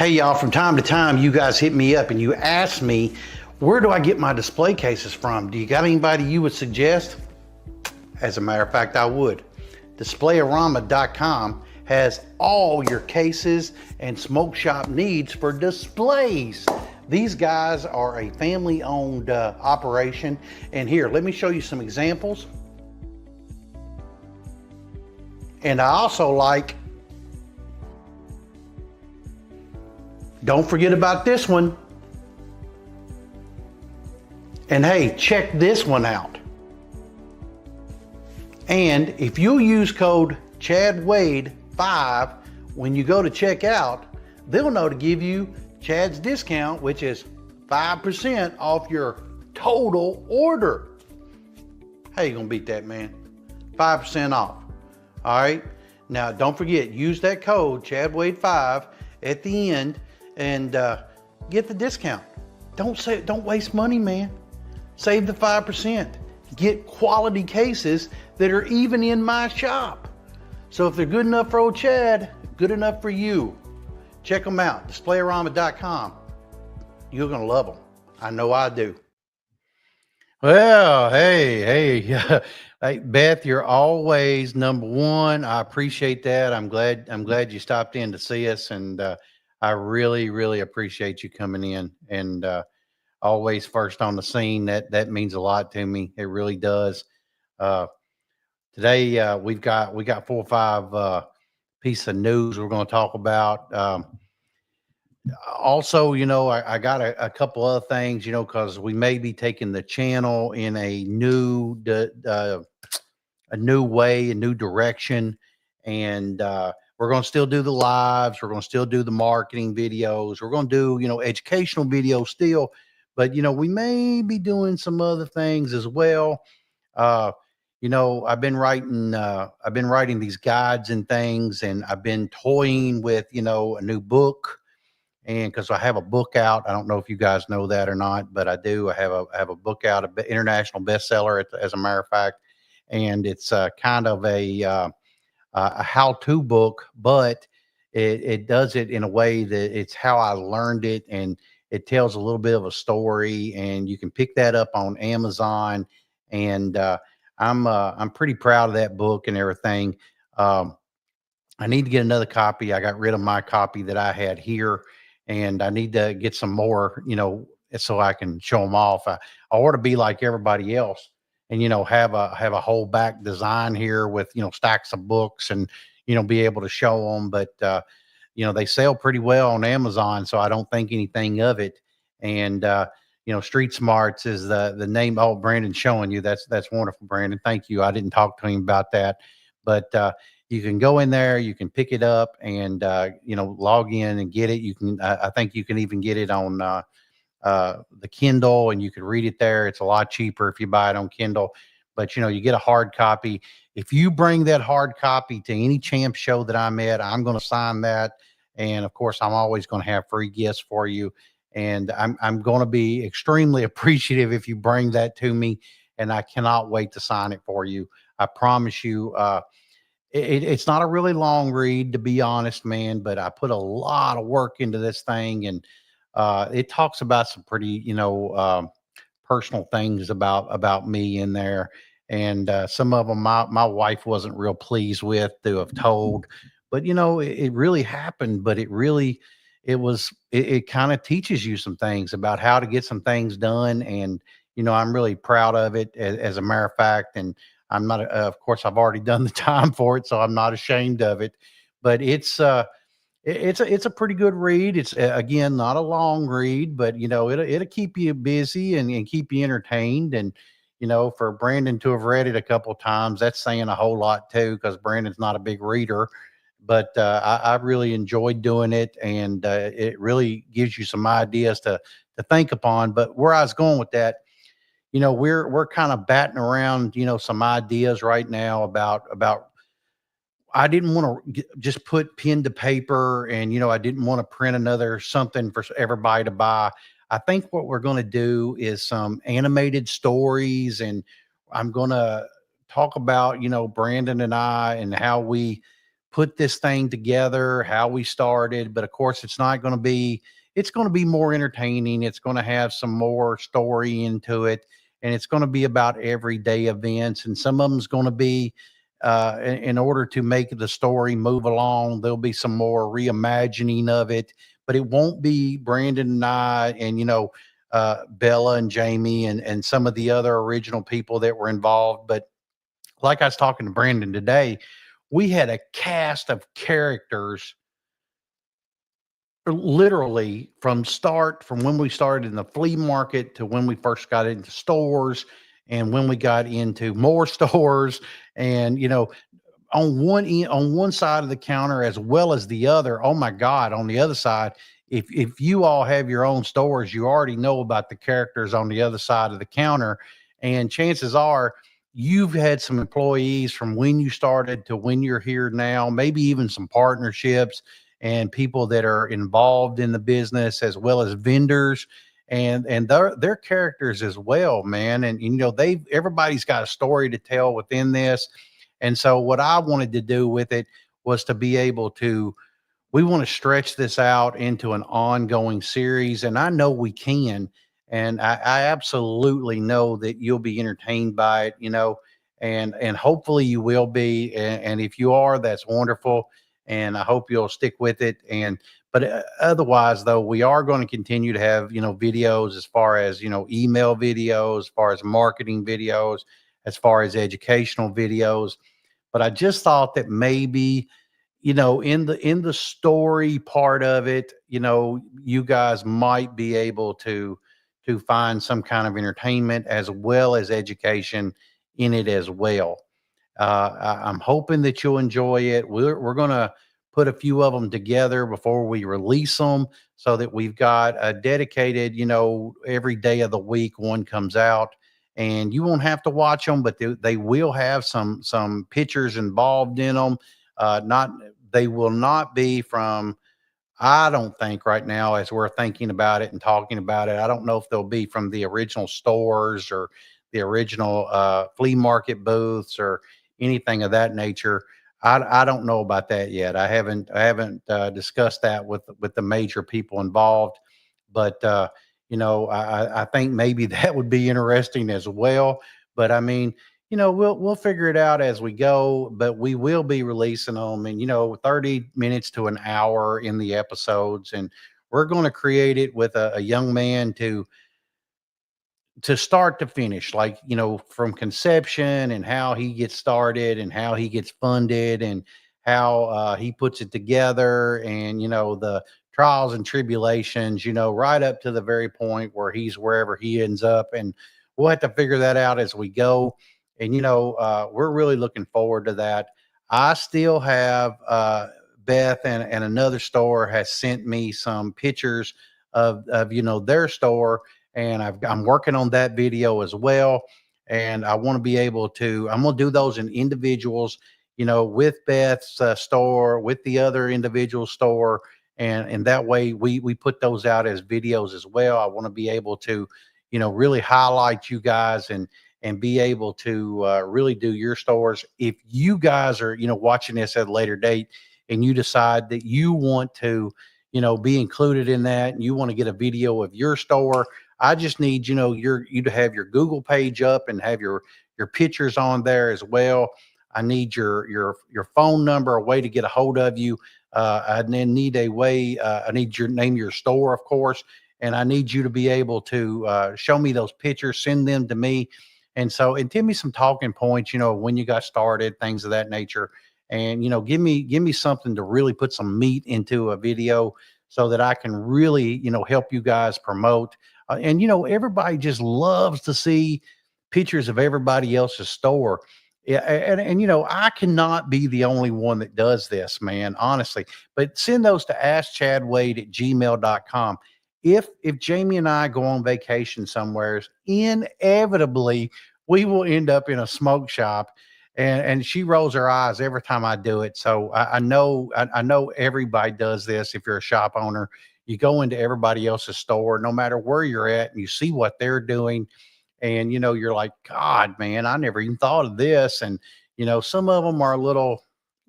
Hey y'all, from time to time you guys hit me up and you ask me, where do I get my display cases from? Do you got anybody you would suggest? As a matter of fact, I would. Displayarama.com has all your cases and smoke shop needs for displays. These guys are a family-owned operation. And here, let me show you some examples. And I also like, don't forget about this one. And hey, check this one out. And if you use code ChadWade5 when you go to check out, they'll know to give you Chad's discount, which is 5% off your total order. How you gonna beat that, man? 5% off. All right. Now, don't forget, use that code ChadWade5 at the end and get the discount. Don't waste money, man. Save the 5%. Get quality cases that are even in my shop. So if they're good enough for old Chad, good enough for you. Check them out, displayarama.com. You're gonna love them. I know I do. Well, hey, hey, Beth, you're always number one. I appreciate that. I'm glad you stopped in to see us, and I really appreciate you coming in and always first on the scene. That means a lot to me. It really does. Today we got 4 or 5 pieces of news we're going to talk about. Also, I got a couple other things, because we may be taking the channel in a new way, a new direction, and we're going to still do the lives. We're going to still do the marketing videos. We're going to do, educational videos still, but, we may be doing some other things as well. I've been writing these guides and things, and I've been toying with, a new book. And because I have a book out, I don't know if you guys know that or not, but I do. I have a book out, an international bestseller, as a matter of fact, and it's kind of a how-to book, but it does it in a way that it's how I learned it, and it tells a little bit of a story, and you can pick that up on Amazon. And I'm pretty proud of that book and everything. I need to get another copy. I got rid of my copy that I had here, and I need to get some more, so I can show them off. I ought to be like everybody else and, have a whole back design here with, stacks of books and, be able to show them. But, they sell pretty well on Amazon, so I don't think anything of it. And, Street Smarts is the name. Oh, Brandon's showing you. That's wonderful, Brandon. Thank you. I didn't talk to him about that, but, you can go in there, you can pick it up and, log in and get it. You can, I think you can even get it on the Kindle, and you can read it there. It's a lot cheaper if you buy it on Kindle, but, you get a hard copy. If you bring that hard copy to any champ show that I'm at, I'm going to sign that. And of course, I'm always going to have free gifts for you. And I'm going to be extremely appreciative if you bring that to me. And I cannot wait to sign it for you. I promise you, it's not a really long read, to be honest, man, but I put a lot of work into this thing, and it talks about some pretty, personal things about me in there. And some of them my wife wasn't real pleased with to have told, but it really happened. But it kind of teaches you some things about how to get some things done. And, I'm really proud of it, as a matter of fact. And I'm not, of course, I've already done the time for it, so I'm not ashamed of it. But it's a pretty good read. It's again not a long read, but it'll keep you busy and keep you entertained. And for Brandon to have read it a couple of times, that's saying a whole lot too, because Brandon's not a big reader. But I really enjoyed doing it, and it really gives you some ideas to think upon. But where I was going with that, we're kind of batting around, some ideas right now about, I didn't want to just put pen to paper, and, I didn't want to print another something for everybody to buy. I think what we're going to do is some animated stories, and I'm going to talk about, Brandon and I, and how we put this thing together, how we started. But of course, it's going to be more entertaining. It's going to have some more story into it. And it's going to be about everyday events. And some of them's going to be, in order to make the story move along, there'll be some more reimagining of it, but it won't be Brandon and I and, Bella and Jamie and some of the other original people that were involved. But like I was talking to Brandon today, we had a cast of characters literally from when we started in the flea market to when we first got into stores and when we got into more stores. And on one side of the counter as well as the other. Oh my God, on the other side, if you all have your own stores, you already know about the characters on the other side of the counter. And chances are you've had some employees from when you started to when you're here now, maybe even some partnerships and people that are involved in the business as well as vendors and their characters as well, man. And they've everybody's got a story to tell within this. And so what I wanted to do with it was to be able to we want to stretch this out into an ongoing series, and I know we can. And I absolutely know that you'll be entertained by it, and hopefully you will be. And if you are, that's wonderful. And I hope you'll stick with it. And but otherwise, though, we are going to continue to have videos as far as email videos, as far as marketing videos, as far as educational videos. But I just thought that maybe in the story part of it, you guys might be able to find some kind of entertainment as well as education in it as well. I'm hoping that you'll enjoy it. We're gonna put a few of them together before we release them, so that we've got a dedicated, every day of the week one comes out, and you won't have to watch them, but they will have some pictures involved in them. Not They will not be from, I don't think right now, as we're thinking about it and talking about it, I don't know if they'll be from the original stores or the original flea market booths or anything of that nature. I don't know about that yet. I haven't discussed that with the major people involved, but I think maybe that would be interesting as well. But I mean, we'll figure it out as we go, but we will be releasing them in 30 minutes to an hour in the episodes. And we're going to create it with a young man to start to finish, like, from conception and how he gets started and how he gets funded and how he puts it together, and the trials and tribulations, right up to the very point where he's wherever he ends up. And we'll have to figure that out as we go. And we're really looking forward to that. I still have Beth and another store has sent me some pictures of their store, and I'm working on that video as well. And I want to be able to. I'm going to do those in individuals, with Beth's store, with the other individual store, and that way we put those out as videos as well. I want to be able to, really highlight you guys and be able to really do your stores. If you guys are, watching this at a later date and you decide that you want to, be included in that and you want to get a video of your store, I just need, you to have your Google page up and have your pictures on there as well. I need your phone number, a way to get a hold of you. I then need a way. I need your name, your store, of course, and I need you to be able to show me those pictures, send them to me, and give me some talking points. When you got started, things of that nature, and give me something to really put some meat into a video so that I can really help you guys promote. And everybody just loves to see pictures of everybody else's store. Yeah, and I cannot be the only one that does this, man, honestly. But send those to askchadwade@gmail.com. If Jamie and I go on vacation somewhere, inevitably we will end up in a smoke shop, and she rolls her eyes every time I do it. So I know everybody does this. If you're a shop owner, you go into everybody else's store, no matter where you're at, and you see what they're doing, and you're like, God, man, I never even thought of this. And some of them are a little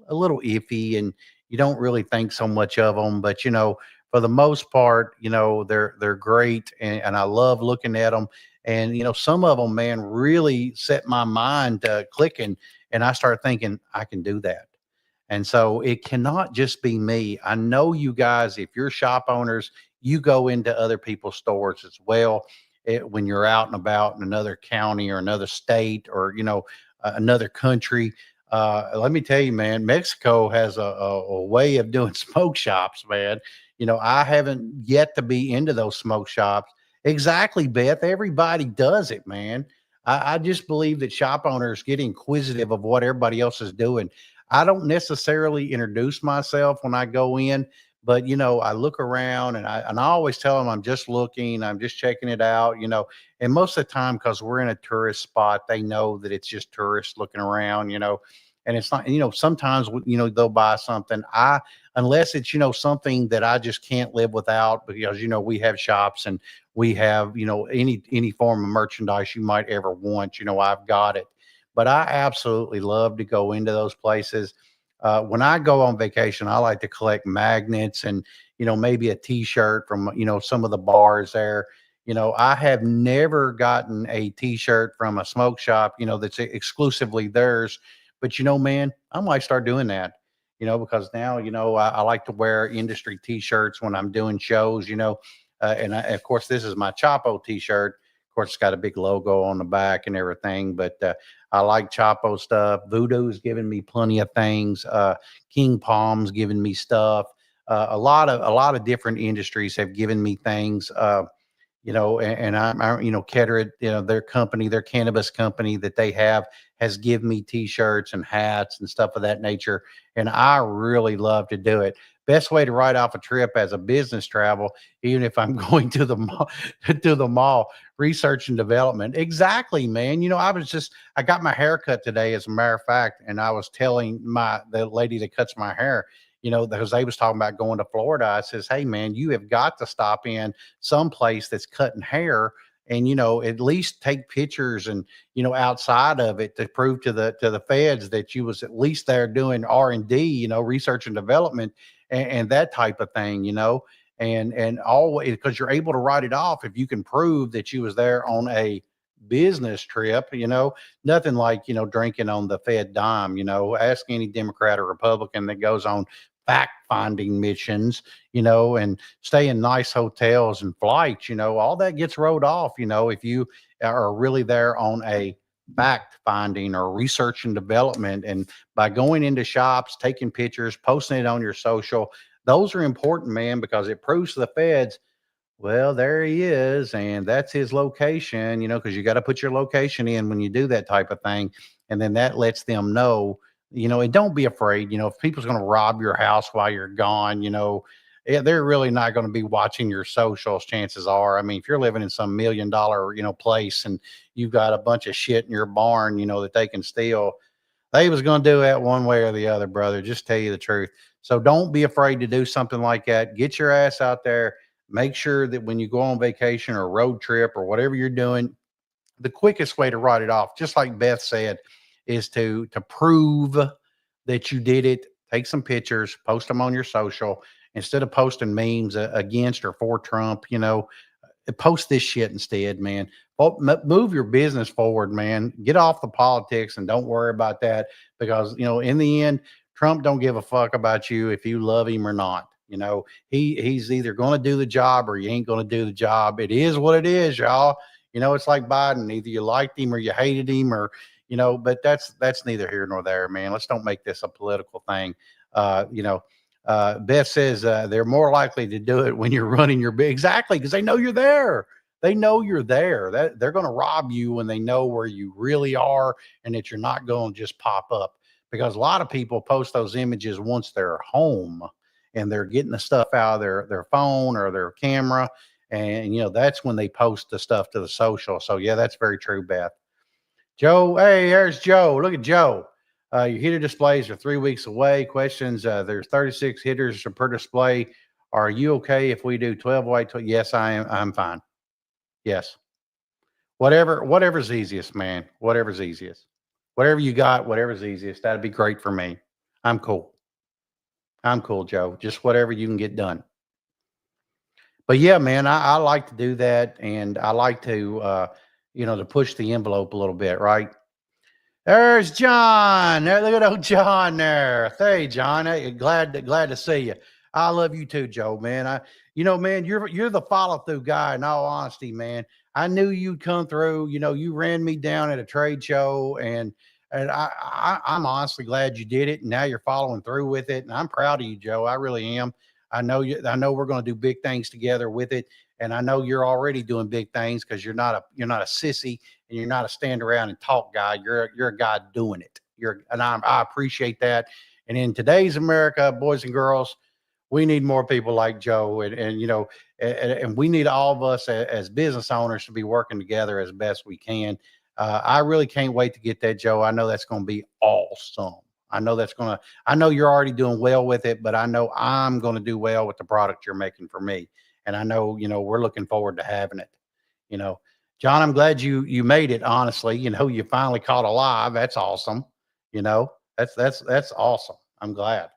a little iffy, and you don't really think so much of them. But for the most part, they're great, and I love looking at them. And some of them, man, really set my mind clicking, and I start thinking I can do that. And so it cannot just be me. I know you guys, if you're shop owners, you go into other people's stores as well. When you're out and about in another county or another state, or another country. Let me tell you, man, Mexico has a way of doing smoke shops, man. I haven't yet to be into those smoke shops. Exactly, Beth. Everybody does it, man. I just believe that shop owners get inquisitive of what everybody else is doing. I don't necessarily introduce myself when I go in, but I look around, and I always tell them I'm just looking, I'm just checking it out, and most of the time, because we're in a tourist spot, they know that it's just tourists looking around, and it's not, sometimes they'll buy something. Unless it's something that I just can't live without, because we have shops, and we have any form of merchandise you might ever want, I've got it. But I absolutely love to go into those places. When I go on vacation, I like to collect magnets, and maybe a T-shirt from some of the bars there. I have never gotten a T-shirt from a smoke shop, that's exclusively theirs. But man, I might start doing that. Because now I like to wear industry T-shirts when I'm doing shows. And of course, this is my Chapo T-shirt. Of course, it's got a big logo on the back and everything. But I like Chapo stuff. Voodoo's giving me plenty of things. King Palm's giving me stuff. A lot of different industries have given me things. And Kettering, their company, their cannabis company that they have, has given me T-shirts and hats and stuff of that nature, and I really love to do it. Best way to write off a trip as a business travel, even if I'm going to the mall, to the mall, research and development. Exactly, man. I got my hair cut today, as a matter of fact, and I was telling the lady that cuts my hair, because they was talking about going to Florida. I says, hey, man, you have got to stop in some place that's cutting hair, and at least take pictures, and outside of it, to prove to the feds that you was at least there doing R&D, research and development, and that type of thing, and always, because you're able to write it off if you can prove that you was there on a business trip. Nothing like drinking on the Fed dime. Ask any Democrat or Republican that goes on fact finding missions, and stay in nice hotels and flights, all that gets wrote off, if you are really there on a fact finding or research and development. And by going into shops, taking pictures, posting it on your social, those are important, man, because it proves to the feds, well, there he is, and that's his location, because you got to put your location in when you do that type of thing. And then that lets them know, and don't be afraid, if people's going to rob your house while you're gone, they're really not going to be watching your socials, chances are. I mean, if you're living in some $1 million, place, and you've got a bunch of shit in your barn, that they can steal, they was going to do that one way or the other, brother. Just tell you the truth. So don't be afraid to do something like that. Get your ass out there. Make sure that when you go on vacation or road trip or whatever you're doing, the quickest way to write it off, just like Beth said, is to prove that you did it. Take some pictures, post them on your social, instead of posting memes against or for Trump. Post this shit instead, man. Move your business forward, man. Get off the politics and don't worry about that, because in the end, Trump don't give a fuck about you if you love him or not. He's either going to do the job or he ain't going to do the job. It is what it is, y'all. It's like Biden. Either you liked him or you hated him, or but that's neither here nor there, man. Let's don't make this a political thing. Beth says they're more likely to do it when you're running your big. Exactly, because they know you're there. They know you're there. That they're going to rob you when they know where you really are, and that you're not going to just pop up. Because a lot of people post those images once they're home and they're getting the stuff out of their phone or their camera, and that's when they post the stuff to the social. So yeah, that's very true, Beth. Joe, hey, there's Joe. Look at Joe. Your heater displays are 3 weeks away. Questions. There's 36 hitters per display. Are you okay if we do 12 white? Yes, I am. I'm fine. Yes. Whatever's easiest, man. Whatever's easiest. Whatever you got, whatever's easiest. That'd be great for me. I'm cool. I'm cool, Joe. Just whatever you can get done. But yeah, man, I like to do that, and I like to, to push the envelope a little bit, right? There's John. There, look at old John there. Hey, John. Hey, glad to see you. I love you too, Joe. Man, man, you're the follow through guy. In all honesty, man, I knew you'd come through. You ran me down at a trade show, and I'm honestly glad you did it. And now you're following through with it, and I'm proud of you, Joe. I really am. I know you. I know we're going to do big things together with it, and I know you're already doing big things because you're not a sissy and you're not a stand around and talk guy. You're a guy doing it. I appreciate that. And in today's America, boys and girls, we need more people like Joe, and we need all of us as business owners to be working together as best we can. I really can't wait to get that, Joe. I know that's going to be awesome. I know you're already doing well with it, but I know I'm going to do well with the product you're making for me. And I know, we're looking forward to having it. You know, John, I'm glad you made it. Honestly, you finally caught alive. That's awesome. That's awesome. I'm glad.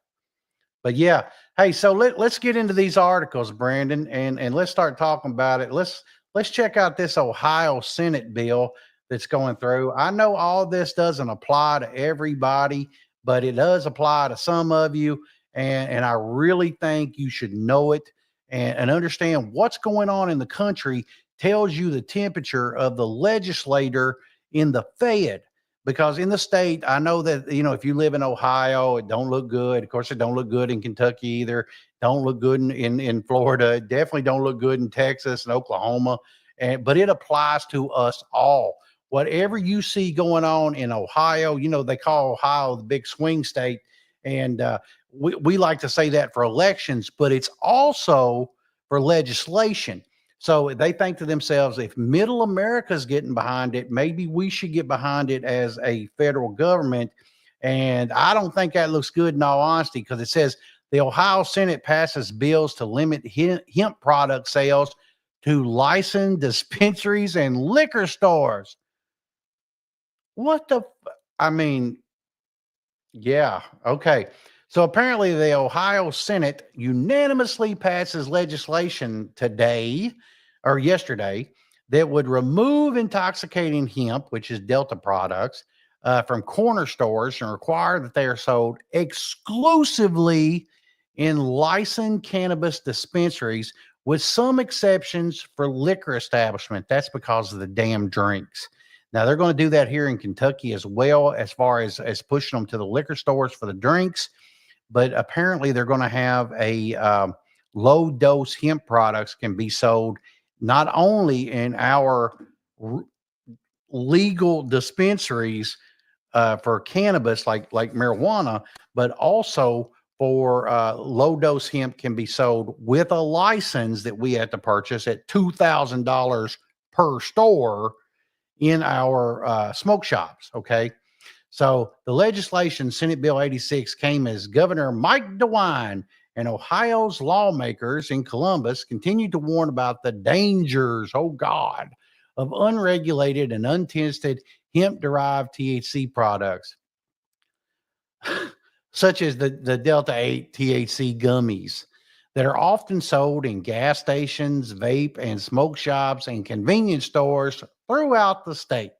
But yeah, hey, so let's get into these articles, Brandon, and let's start talking about it. Let's check out this Ohio Senate bill that's going through. I know all this doesn't apply to everybody, but it does apply to some of you, and I really think you should know it and understand what's going on in the country tells you the temperature of the legislator in the Fed. Because in the state, I know that if you live in Ohio, it don't look good. Of course, it don't look good in Kentucky either. Don't look good in Florida. It definitely don't look good in Texas and Oklahoma. But it applies to us all. Whatever you see going on in Ohio, they call Ohio the big swing state, and we like to say that for elections, but it's also for legislation. So they think to themselves, if middle America's getting behind it, maybe we should get behind it as a federal government. And I don't think that looks good in all honesty, because it says the Ohio Senate passes bills to limit hemp product sales to licensed dispensaries and liquor stores. What the? I mean, yeah. Okay. So apparently, the Ohio Senate unanimously passes legislation today or yesterday that would remove intoxicating hemp, which is Delta products, from corner stores and require that they are sold exclusively in licensed cannabis dispensaries, with some exceptions for liquor establishment. That's because of the damn drinks. Now they're going to do that here in Kentucky as well, as far as pushing them to the liquor stores for the drinks. But apparently they're going to have a low dose hemp products can be sold not only in our legal dispensaries for cannabis like marijuana, but also for low dose hemp can be sold with a license that we have to purchase at $2,000 per store in our smoke shops. Okay. So the legislation, Senate Bill 86, came as Governor Mike DeWine and Ohio's lawmakers in Columbus continued to warn about the dangers, oh God, of unregulated and untested hemp derived THC products, such as the Delta 8 THC gummies that are often sold in gas stations, vape and smoke shops, and convenience stores throughout the state.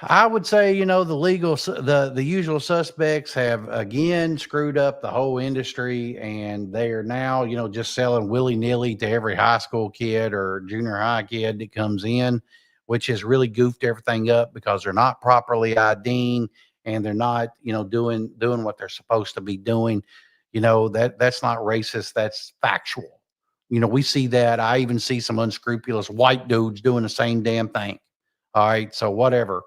I would say, the usual suspects have again screwed up the whole industry, and they are now, just selling willy nilly to every high school kid or junior high kid that comes in, which has really goofed everything up because they're not properly IDing and they're not, doing what they're supposed to be doing. That's not racist. That's factual. We see that. I even see some unscrupulous white dudes doing the same damn thing. All right. So whatever.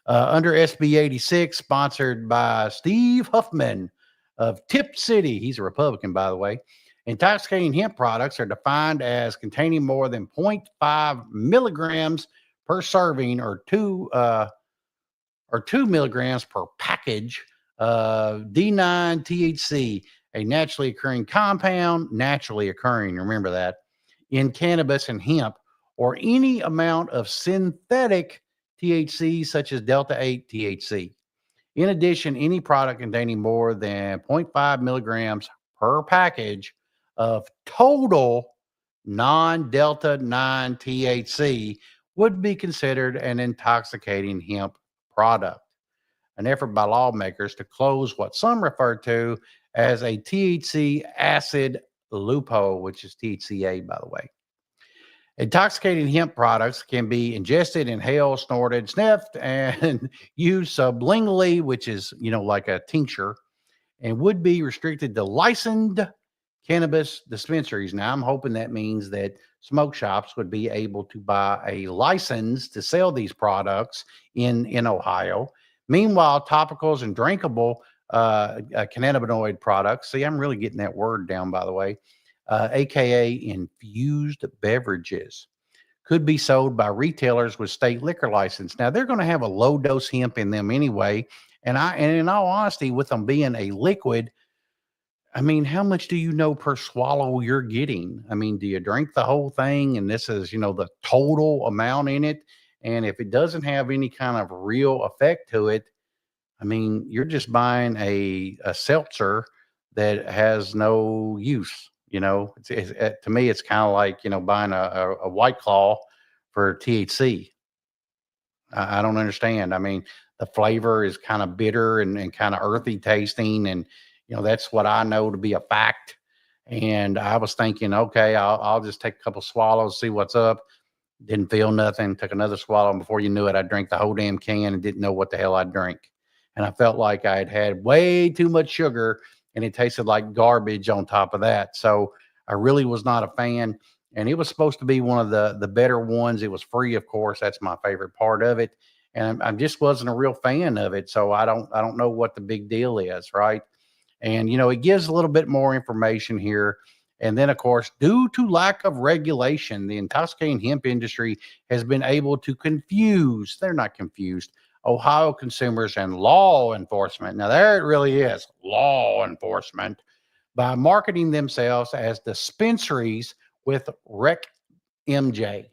Under SB 86, sponsored by Steve Huffman of Tip City. He's a Republican, by the way. Intoxicating hemp products are defined as containing more than 0.5 milligrams per serving, or 2 milligrams per package of D9 THC, a naturally occurring compound, remember that, in cannabis and hemp, or any amount of synthetic THC, such as Delta 8 THC. In addition, any product containing more than zero point 0.5 milligrams per package of total non-delta 9 THC would be considered an intoxicating hemp product. An effort by lawmakers to close what some refer to as a THC acid loophole, which is THCA, by the way. Intoxicating hemp products can be ingested, inhaled, snorted, sniffed, and used sublingually, which is, like a tincture, and would be restricted to licensed cannabis dispensaries. Now, I'm hoping that means that smoke shops would be able to buy a license to sell these products in Ohio. Meanwhile, topicals and drinkable cannabinoid products. See, I'm really getting that word down, by the way. AKA infused beverages, could be sold by retailers with state liquor license. Now they're going to have a low dose hemp in them anyway. And in all honesty, with them being a liquid, I mean, how much do you know per swallow you're getting? I mean, do you drink the whole thing? And this is, the total amount in it. And if it doesn't have any kind of real effect to it, I mean, you're just buying a seltzer that has no use. To me, it's kind of like, buying a White Claw for THC. I don't understand. I mean, the flavor is kind of bitter and kind of earthy tasting. And, that's what I know to be a fact. And I was thinking, okay, I'll just take a couple swallows, see what's up. Didn't feel nothing. Took another swallow. And before you knew it, I drank the whole damn can and didn't know what the hell I'd drink. And I felt like I had had way too much sugar and it tasted like garbage on top of that. So I really was not a fan. And it was supposed to be one of the better ones. It was free, of course. That's my favorite part of it. And I just wasn't a real fan of it. So I don't know what the big deal is, right? And it gives a little bit more information here. And then, of course, due to lack of regulation, the intoxicating hemp industry has been able to confuse, they're not confused, Ohio consumers and law enforcement. Now, there it really is, law enforcement, by marketing themselves as dispensaries with Rec MJ,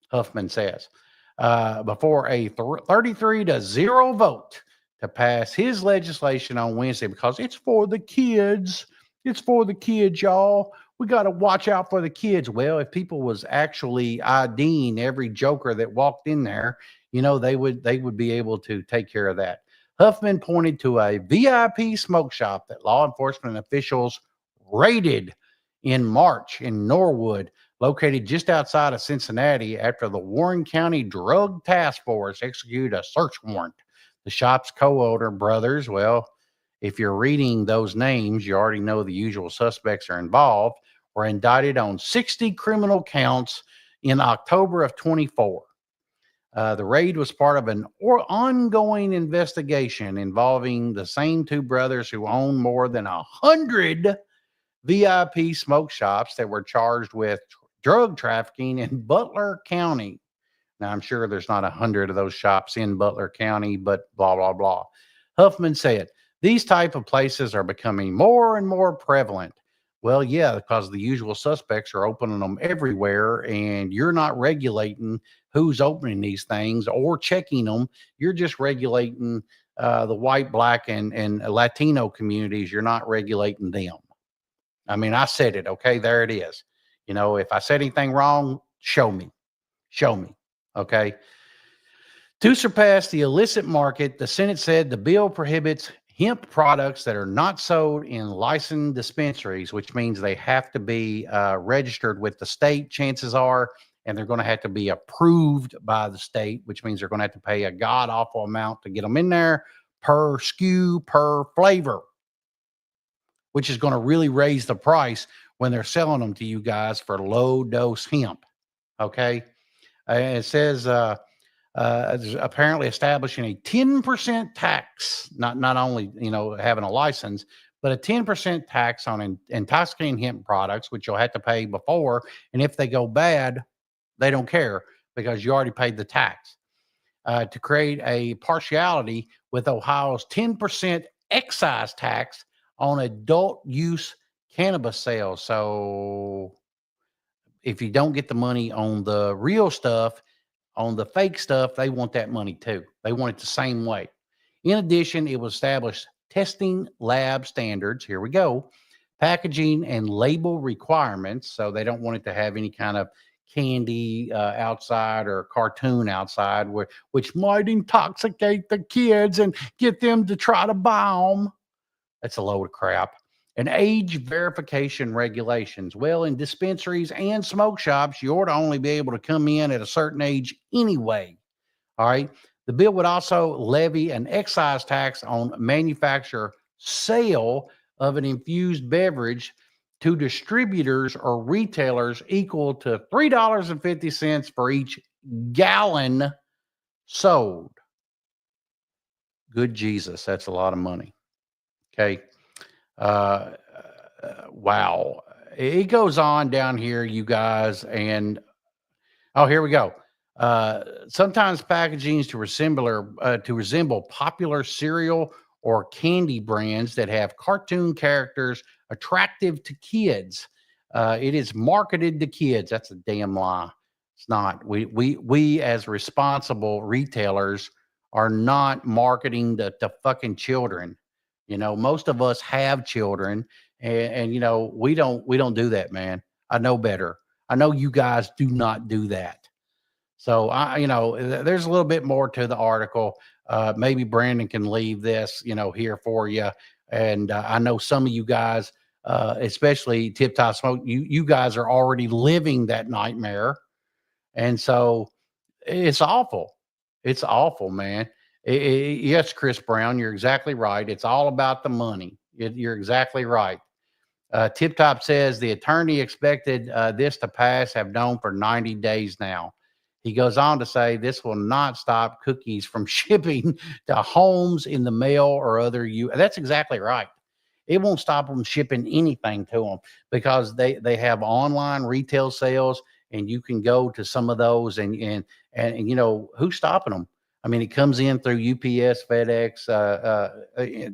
Huffman says, before a 33-0 vote to pass his legislation on Wednesday, because it's for the kids. It's for the kids, y'all. We got to watch out for the kids. Well, if people was actually IDing every joker that walked in there, they would be able to take care of that. Huffman pointed to a VIP smoke shop that law enforcement officials raided in March in Norwood, located just outside of Cincinnati, after the Warren County Drug Task Force executed a search warrant. The shop's co-owner brothers, well, if you're reading those names, you already know the usual suspects are involved, were indicted on 60 criminal counts in October of 24. The raid was part of an ongoing investigation involving the same two brothers who own more than 100 VIP smoke shops that were charged with drug trafficking in Butler County. Now, I'm sure there's not 100 of those shops in Butler County, but blah, blah, blah. Huffman said, these type of places are becoming more and more prevalent. Well, yeah, because the usual suspects are opening them everywhere, and you're not regulating who's opening these things or checking them. You're just regulating the white, black, and Latino communities. You're not regulating them. I mean, I said it. Okay, there it is. If I said anything wrong, show me. Show me. Okay. To surpass the illicit market, the Senate said the bill prohibits hemp products that are not sold in licensed dispensaries, which means they have to be registered with the state, chances are, and they're going to have to be approved by the state, which means they're going to have to pay a god awful amount to get them in there per SKU, per flavor, which is going to really raise the price when they're selling them to you guys for low dose hemp. Okay. It says, apparently establishing a 10% tax, not only, having a license, but a 10% tax on intoxicating hemp products, which you'll have to pay before. And if they go bad, they don't care because you already paid the tax. To create a partiality with Ohio's 10% excise tax on adult use cannabis sales. So if you don't get the money on the real stuff, on the fake stuff, they want that money too. They want it the same way. In addition, it will establish testing lab standards. Here we go. Packaging and label requirements. So they don't want it to have any kind of candy outside or cartoon outside, which might intoxicate the kids and get them to try to buy them. That's a load of crap. And age verification regulations. Well, in dispensaries and smoke shops, you ought to only be able to come in at a certain age anyway. All right. The bill would also levy an excise tax on manufacturer sale of an infused beverage to distributors or retailers equal to $3.50 for each gallon sold. Good Jesus, that's a lot of money. Okay. Uh, wow. It goes on down here, you guys, and oh, here we go. Sometimes packagings to resemble popular cereal or candy brands that have cartoon characters attractive to kids. It is marketed to kids. That's a damn lie. It's not. We as responsible retailers are not marketing to fucking children. You know, most of us have children, and you know we don't do that, man. I know better. I know you guys do not do that. So there's a little bit more to the article. Maybe Brandon can leave this, here for you. And I know some of you guys, especially Tip Top Smoke, you guys are already living that nightmare, and so it's awful. It's awful, man. Yes, Chris Brown, you're exactly right. It's all about the money. You're exactly right. Tip Top says the attorney expected this to pass, have known for 90 days now. He goes on to say this will not stop cookies from shipping to homes in the mail or other That's exactly right. It won't stop them shipping anything to them because they have online retail sales, and you can go to some of those and who's stopping them? I mean, it comes in through UPS, FedEx,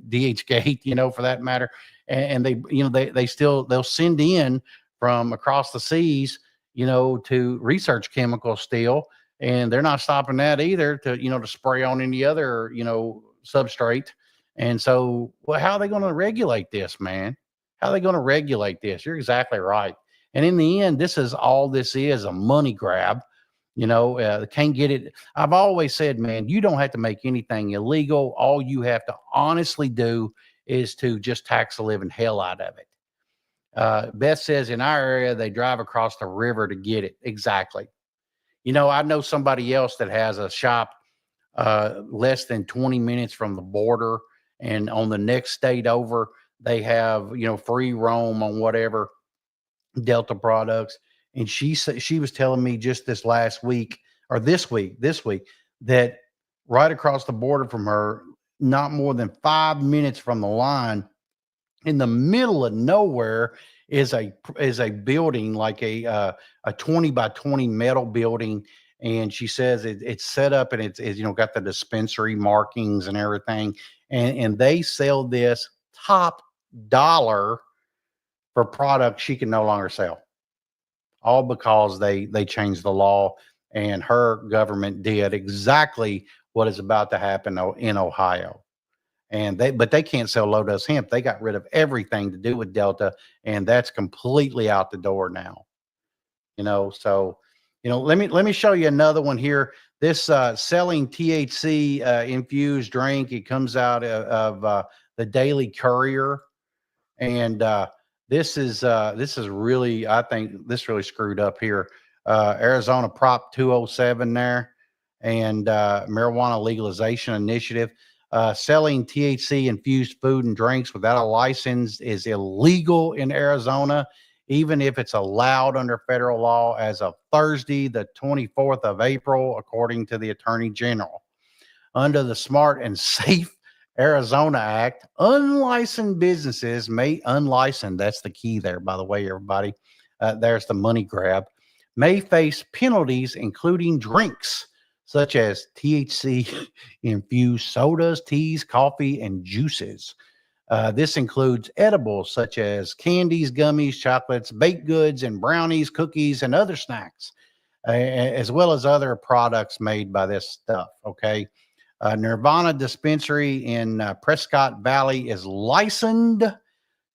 DH Gate, for that matter, and they'll send in from across the seas, to research chemicals still, and they're not stopping that either to spray on any other substrate. And so, well, how are they going to regulate this, man? How are they going to regulate this? You're exactly right. And in the end, this is all this is, a money grab. Can't get it. I've always said, man, you don't have to make anything illegal. All you have to honestly do is to just tax the living hell out of it. Beth says in our area, they drive across the river to get it. Exactly. I know somebody else that has a shop less than 20 minutes from the border, and on the next state over, they have, free roam on whatever Delta products. And she was telling me just this week, that right across the border from her, not more than 5 minutes from the line, in the middle of nowhere, is a building, like a 20 by 20 metal building. And she says it's set up, and it's got the dispensary markings and everything. And they sell this top dollar for products she can no longer sell, all because they changed the law, and her government did exactly what is about to happen in Ohio. But they can't sell low dose hemp. They got rid of everything to do with Delta, and that's completely out the door now. So let me show you another one here. This selling THC infused drink. It comes out of the Daily Courier, and this is really, I think this really screwed up here. Arizona Prop 207 there, and marijuana legalization initiative. Selling THC infused food and drinks without a license is illegal in Arizona, even if it's allowed under federal law as of Thursday, the 24th of April, according to the Attorney General. Under the Smart and Safe Arizona Act, unlicensed businesses that's the key there, by the way, everybody. There's the money grab, may face penalties, including drinks such as THC infused sodas, teas, coffee, and juices. This includes edibles such as candies, gummies, chocolates, baked goods, and brownies, cookies, and other snacks, as well as other products made by this stuff. Okay. Nirvana Dispensary in Prescott Valley is licensed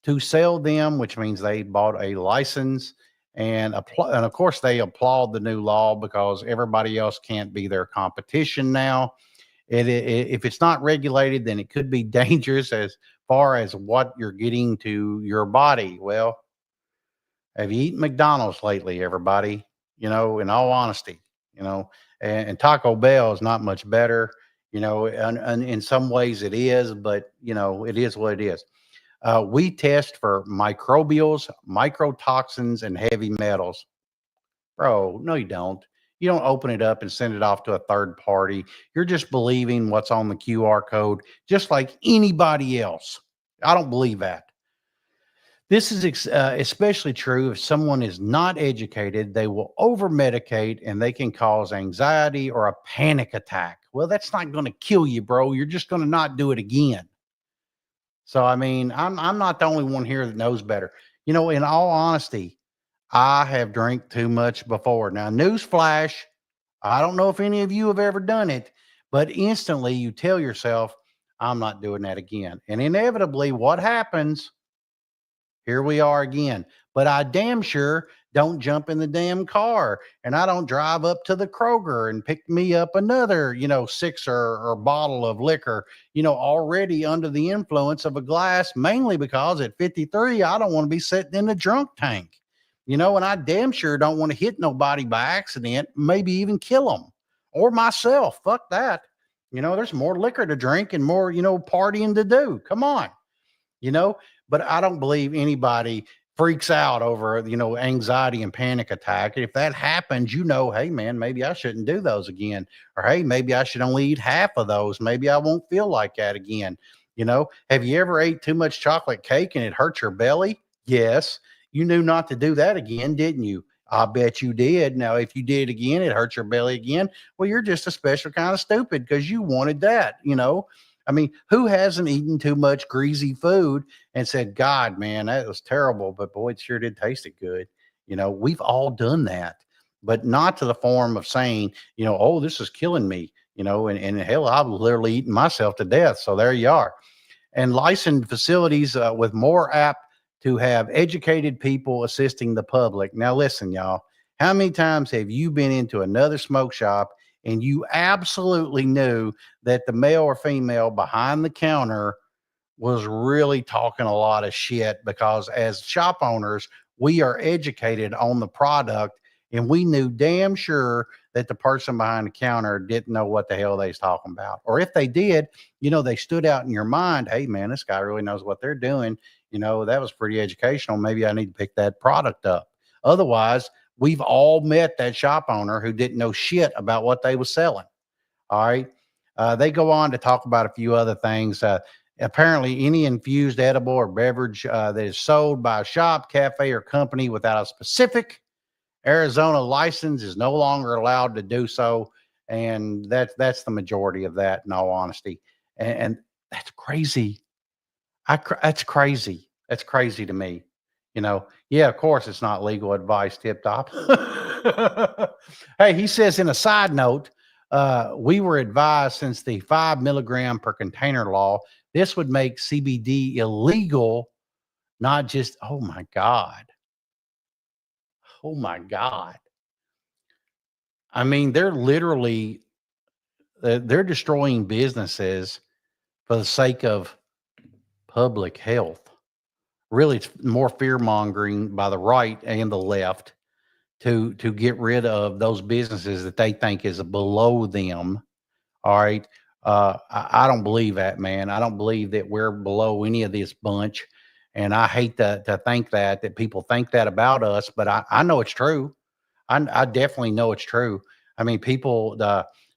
to sell them, which means they bought a license. And of course, they applaud the new law because everybody else can't be their competition now. If it's not regulated, then it could be dangerous as far as what you're getting to your body. Well, have you eaten McDonald's lately, everybody? In all honesty, and Taco Bell is not much better. And in some ways it is, but it is what it is. We test for microbials, microtoxins, and heavy metals. Bro, no, you don't. You don't open it up and send it off to a third party. You're just believing what's on the QR code, just like anybody else. I don't believe that. This is especially true if someone is not educated. They will over medicate and they can cause anxiety or a panic attack. Well, that's not going to kill you, bro. You're just going to not do it again. So, I mean, I'm not the only one here that knows better. In all honesty, I have drank too much before. Now, newsflash, I don't know if any of you have ever done it, but instantly you tell yourself, I'm not doing that again. And inevitably, what happens? Here we are again. But I damn sure don't jump in the damn car, and I don't drive up to the Kroger and pick me up another, sixer or bottle of liquor, already under the influence of a glass, mainly because at 53, I don't want to be sitting in the drunk tank, and I damn sure don't want to hit nobody by accident, maybe even kill them or myself. Fuck that. There's more liquor to drink and more, partying to do. Come on you know, but I don't believe anybody freaks out over, anxiety and panic attack. If that happens, hey, man, maybe I shouldn't do those again. Or, hey, maybe I should only eat half of those. Maybe I won't feel like that again. Have you ever ate too much chocolate cake and it hurt your belly? Yes. You knew not to do that again, didn't you? I bet you did. Now, if you did it again, it hurt your belly again. Well, you're just a special kind of stupid because you wanted that. I mean, who hasn't eaten too much greasy food and said, God, man, that was terrible, but boy, it sure did taste it good. We've all done that, but not to the form of saying, oh, this is killing me, and hell, I've literally eaten myself to death. So there you are. And licensed facilities with more apt to have educated people assisting the public. Now, listen, y'all, how many times have you been into another smoke shop and you absolutely knew that the male or female behind the counter was really talking a lot of shit? Because as shop owners, we are educated on the product and we knew damn sure that the person behind the counter didn't know what the hell they was talking about. Or if they did, they stood out in your mind. Hey, man, this guy really knows what they're doing. That was pretty educational. Maybe I need to pick that product up. Otherwise, we've all met that shop owner who didn't know shit about what they was selling. All right. They go on to talk about a few other things. Apparently, any infused edible or beverage that is sold by a shop, cafe, or company without a specific Arizona license is no longer allowed to do so. And that's the majority of that, in all honesty. And that's crazy. That's crazy. That's crazy to me. Yeah, of course it's not legal advice, tip top. Hey, he says in a side note, we were advised since the 5 milligram per container law, this would make CBD illegal, not just, oh my God. Oh my God. I mean, they're literally, they're destroying businesses for the sake of public health. Really, it's more fear mongering by the right and the left to get rid of those businesses that they think is below them. All right. I don't believe that, man. I don't believe that we're below any of this bunch. And I hate to think that people think that about us, but I know it's true. I definitely know it's true. I mean, people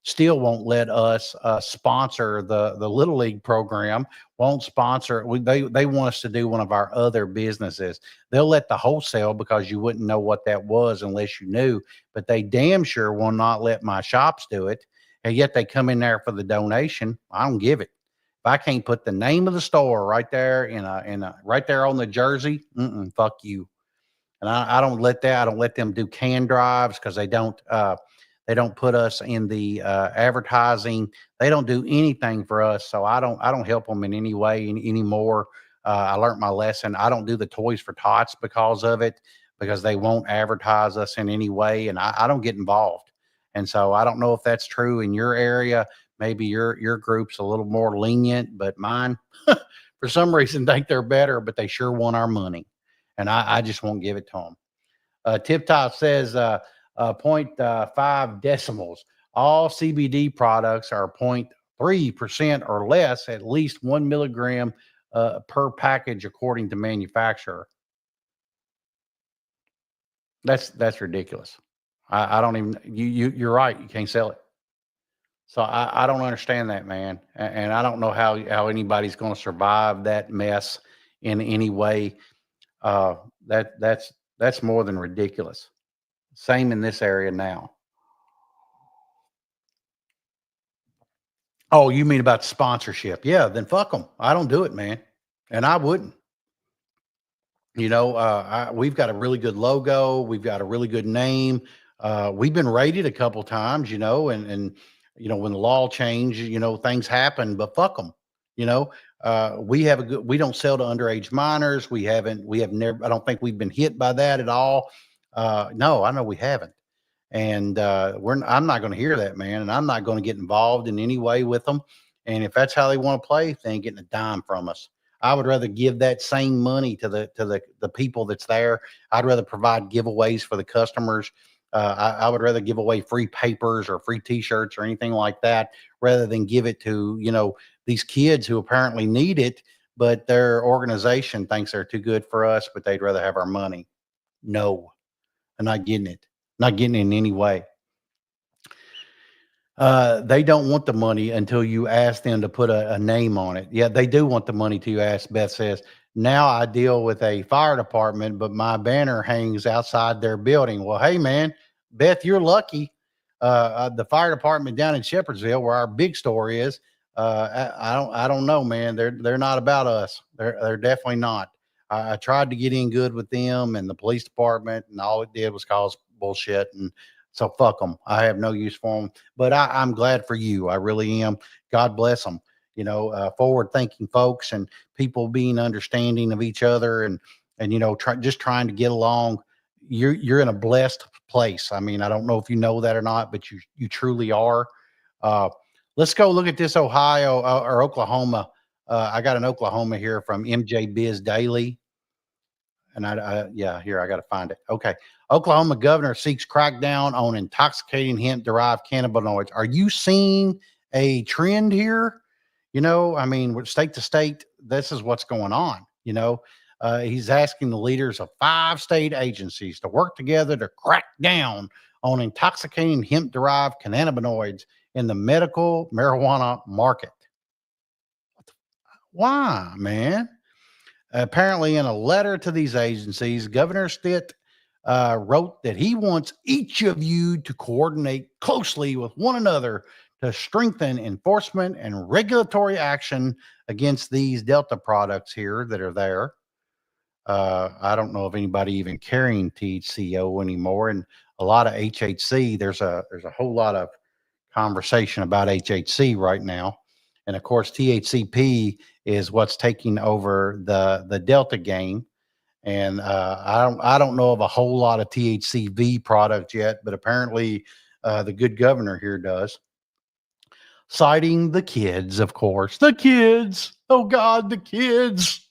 still won't let us sponsor the Little League program. Won't sponsor. They want us to do one of our other businesses. They'll let the wholesale because you wouldn't know what that was unless you knew. But they damn sure will not let my shops do it. And yet they come in there for the donation. I don't give it. If I can't put the name of the store right there right there on the jersey, fuck you. And I don't let them do can drives because they don't They don't put us in the advertising. They don't do anything for us. So I don't help them in any way anymore. I learned my lesson. I don't do the Toys for Tots because of it, because they won't advertise us in any way, and I don't get involved. And so I don't know if that's true in your area. Maybe your group's a little more lenient, but mine, for some reason, think they're better, but they sure want our money, and I just won't give it to them. Tip Top says point 0.5 decimals. All CBD products are 0.3% or less, at least 1 milligram per package, according to manufacturer. That's ridiculous. I don't even you're right. You can't sell it. So I don't understand that, man, and I don't know how anybody's going to survive that mess in any way. Uh, that's more than ridiculous. Same in this area now. Oh, you mean about sponsorship? Yeah, then fuck them. I don't do it, man, and I wouldn't. We've got a really good logo. We've got a really good name. We've been rated a couple times, and when the law changed, things happen, but fuck them. We have a good. We don't sell to underage minors. We haven't. We have never. I don't think we've been hit by that at all. No, I know we haven't. And I'm not going to hear that, man, and I'm not going to get involved in any way with them. And if that's how they want to play, they ain't getting a dime from us. I would rather give that same money to the people that's there. I'd rather provide giveaways for the customers. I would rather give away free papers or free T-shirts or anything like that, rather than give it to these kids who apparently need it, but their organization thinks they're too good for us, but they'd rather have our money. No, I'm not getting it. Not getting it in any way. They don't want the money until you ask them to put a name on it. Yeah, they do want the money till you ask. Beth says, now I deal with a fire department, but my banner hangs outside their building. Well, hey, man, Beth, you're lucky. The fire department down in Shepherdsville, where our big store is, I don't know, man. They're not about us. They're definitely not. I tried to get in good with them and the police department, and all it did was cause bullshit. And so fuck them. I have no use for them. But I'm glad for you. I really am. God bless them. Forward thinking folks and people being understanding of each other, and just trying to get along. You're in a blessed place. I mean, I don't know if you know that or not, but you truly are. Uh, let's go look at this Ohio or Oklahoma. I got an Oklahoma here from MJ Biz Daily. And yeah, here, I got to find it. Okay. Oklahoma governor seeks crackdown on intoxicating hemp derived cannabinoids. Are you seeing a trend here? I mean, with state to state, this is what's going on. He's asking the leaders of 5 state agencies to work together to crack down on intoxicating hemp derived cannabinoids in the medical marijuana market. Why, man? Apparently, in a letter to these agencies, Governor Stitt wrote that he wants each of you to coordinate closely with one another to strengthen enforcement and regulatory action against these Delta products here that are there. I don't know of anybody even carrying THCO anymore, and a lot of HHC. There's a whole lot of conversation about HHC right now, and of course THCP is what's taking over the Delta game. And I don't know of a whole lot of THCV products yet, but apparently the good governor here does. Citing the kids, of course, the kids. Oh God, the kids.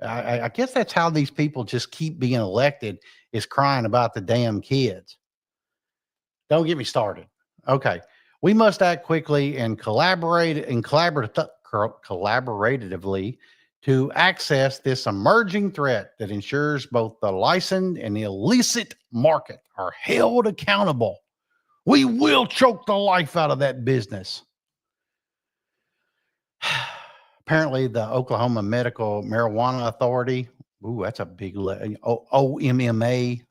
I guess that's how these people just keep being elected, is crying about the damn kids. Don't get me started. Okay. We must act quickly and collaboratively to access this emerging threat that ensures both the licensed and the illicit market are held accountable. We will choke the life out of that business. Apparently, the Oklahoma Medical Marijuana Authority, ooh, that's a big OMMA.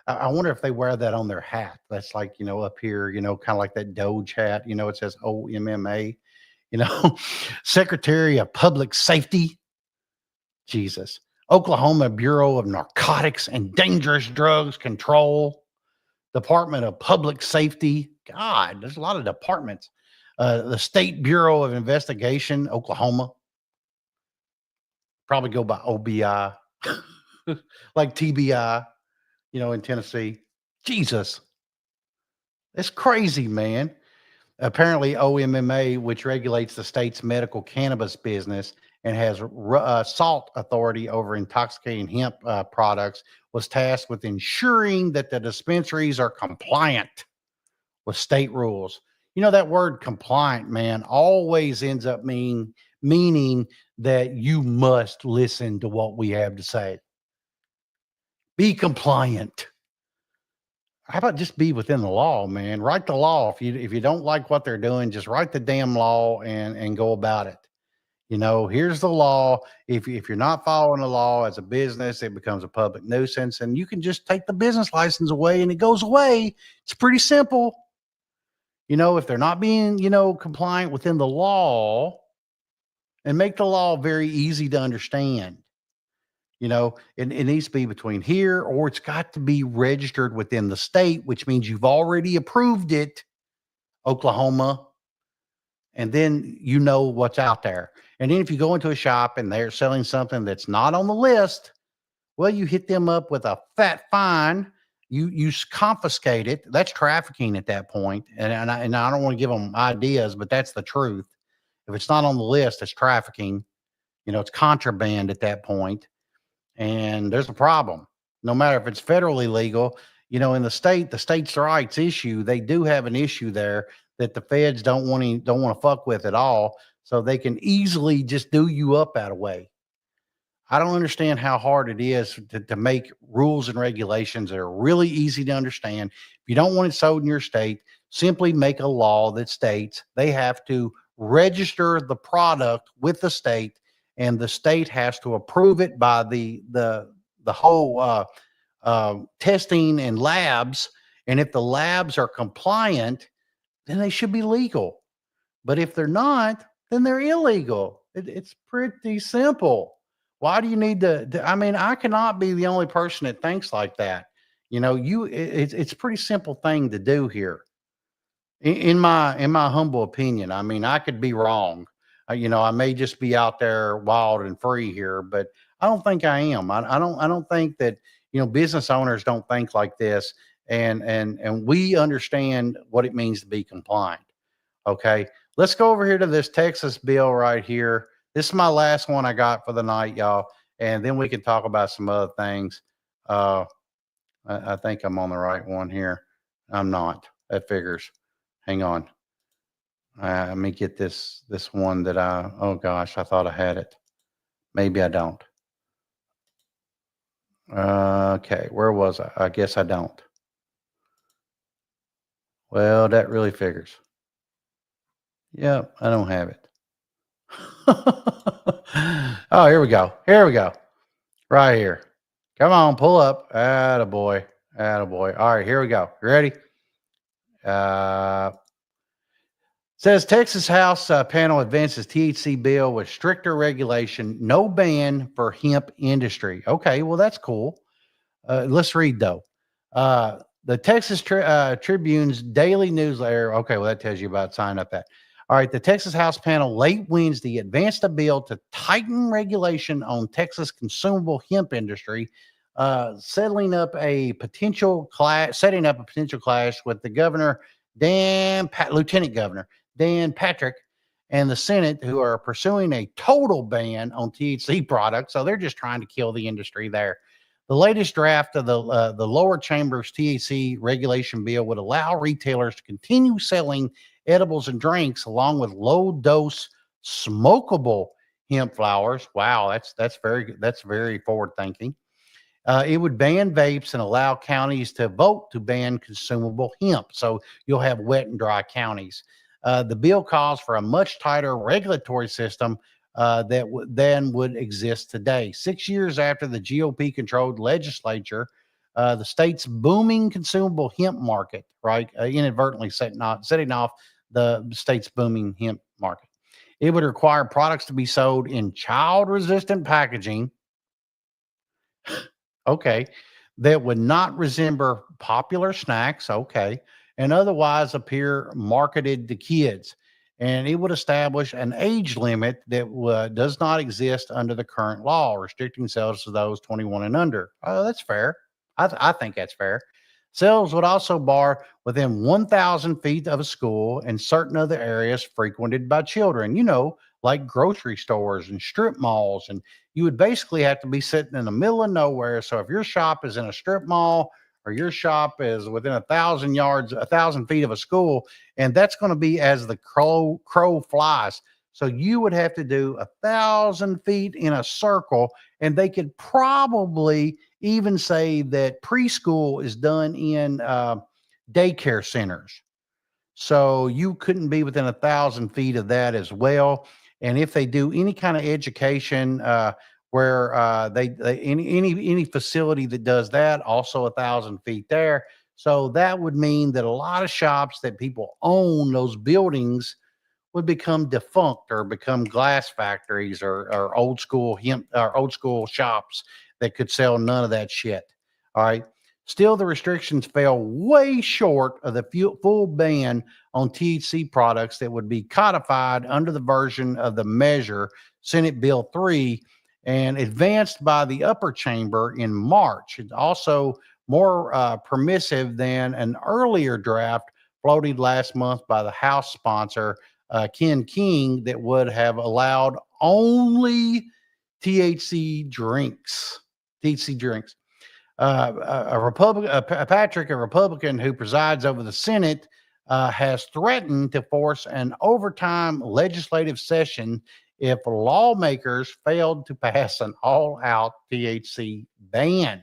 I wonder if they wear that on their hat. That's like, up here, kind of like that Doge hat, it says OMMA, Secretary of Public Safety. Jesus. Oklahoma Bureau of Narcotics and Dangerous Drugs Control. Department of Public Safety. God, there's a lot of departments. The State Bureau of Investigation, Oklahoma, probably go by OBI, like TBI, in Tennessee. Jesus, it's crazy, man. Apparently, OMMA, which regulates the state's medical cannabis business and has salt authority over intoxicating hemp products, was tasked with ensuring that the dispensaries are compliant with state rules. That word compliant, man, always ends up meaning that you must listen to what we have to say. Be compliant. How about just be within the law, man? Write the law. If you don't like what they're doing, just write the damn law and go about it. Here's the law. If you're not following the law as a business, it becomes a public nuisance, and you can just take the business license away, and it goes away. It's pretty simple. If they're not being, compliant within the law, and make the law very easy to understand. It needs to be between here, or it's got to be registered within the state, which means you've already approved it, Oklahoma, and then what's out there. And then if you go into a shop and they're selling something that's not on the list, well, you hit them up with a fat fine. You confiscate it. That's trafficking at that point. And I don't want to give them ideas, but that's the truth. If it's not on the list, it's trafficking. It's contraband at that point. And there's a problem. No matter if it's federally legal, in the states' rights issue, they do have an issue there that the feds don't want to fuck with at all. So they can easily just do you up that way. I don't understand how hard it is to make rules and regulations that are really easy to understand. If you don't want it sold in your state, simply make a law that states they have to register the product with the state, and the state has to approve it by the whole testing and labs. And if the labs are compliant, then they should be legal. But if they're not, then they're illegal. It's pretty simple. Why do you need I mean, I cannot be the only person that thinks like that. It's a pretty simple thing to do here. In my humble opinion, I mean, I could be wrong. I may just be out there wild and free here, but I don't think I am. I don't think that, business owners don't think like this, and we understand what it means to be compliant. Okay. Let's go over here to this Texas bill right here. This is my last one I got for the night, y'all. And then we can talk about some other things. I think I'm on the right one here. I'm not. That figures. Hang on. Let me get this one that oh gosh, I thought I had it. Maybe I don't. Okay, where was I? I guess I don't. Well, that really figures. Yep, I don't have it. Oh, here we go. Here we go. Right here. Come on, pull up. Attaboy. Attaboy. All right, here we go. You ready? Says Texas House panel advances THC bill with stricter regulation, no ban for hemp industry. Okay, well, that's cool. Let's read, though. The Texas Tribune's daily newsletter. Okay, well, that tells you about sign up that. All right, the Texas House panel late Wednesday advanced a bill to tighten regulation on Texas consumable hemp industry, setting up a potential clash with the governor, Lieutenant Governor Dan Patrick, and the Senate, who are pursuing a total ban on THC products. So they're just trying to kill the industry there. The latest draft of the lower chamber's THC regulation bill would allow retailers to continue selling edibles and drinks along with low dose smokable hemp flowers. Wow, that's very forward thinking. It would ban vapes and allow counties to vote to ban consumable hemp. So you'll have wet and dry counties. The bill calls for a much tighter regulatory system that then would exist today. 6 years after the GOP-controlled legislature, the state's booming consumable hemp market, right, inadvertently setting off the state's booming hemp market. It would require products to be sold in child-resistant packaging. Okay. that would not resemble popular snacks, okay, and otherwise appear marketed to kids. And it would establish an age limit that does not exist under the current law, restricting sales to those 21 and under. Oh, that's fair. I think that's fair. Sales would also bar within 1,000 feet of a school and certain other areas frequented by children, like grocery stores and strip malls. And you would basically have to be sitting in the middle of nowhere. So if your shop is in a strip mall or your shop is within 1,000 yards, 1,000 feet of a school, and that's going to be as the crow flies. So you would have to do 1,000 feet in a circle, and they could probably even say that preschool is done in daycare centers. So you couldn't be within 1,000 feet of that as well. And if they do any kind of education where they any facility that does that, also 1,000 feet there. So that would mean that a lot of shops that people own those buildings would become defunct or become glass factories or old school hemp or old school shops that could sell none of that shit. All right. Still, the restrictions fell way short of the full ban on THC products that would be codified under the version of the measure, Senate Bill 3, and advanced by the upper chamber in March. It's also more permissive than an earlier draft floated last month by the House sponsor, Ken King, that would have allowed only THC drinks. THC drinks. A Republican, Patrick, a Republican who presides over the Senate, has threatened to force an overtime legislative session if lawmakers failed to pass an all-out THC ban.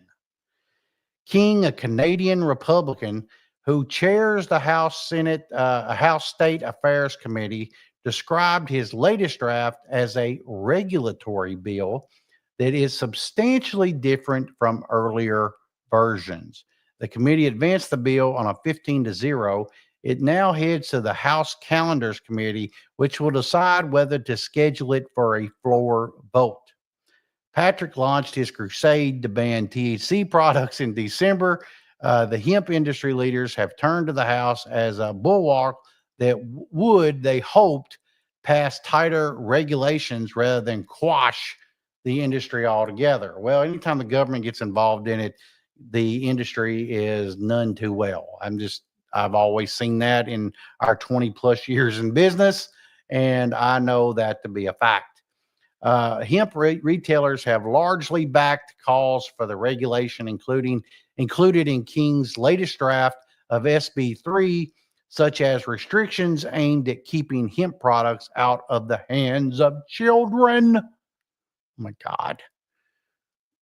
King, a Canadian Republican who chairs the House State Affairs Committee, described his latest draft as a regulatory bill that is substantially different from earlier versions. The committee advanced the bill on a 15-0. It now heads to the House Calendars Committee, which will decide whether to schedule it for a floor vote. Patrick launched his crusade to ban THC products in December. The hemp industry leaders have turned to the House as a bulwark that would, they hoped, pass tighter regulations rather than quash the industry altogether. Well, anytime the government gets involved in it, the industry is none too well. I've always seen that in our 20 plus years in business, and I know that to be a fact. Hemp retailers have largely backed calls for the regulation, included in King's latest draft of SB 3, such as restrictions aimed at keeping hemp products out of the hands of children. Oh my God.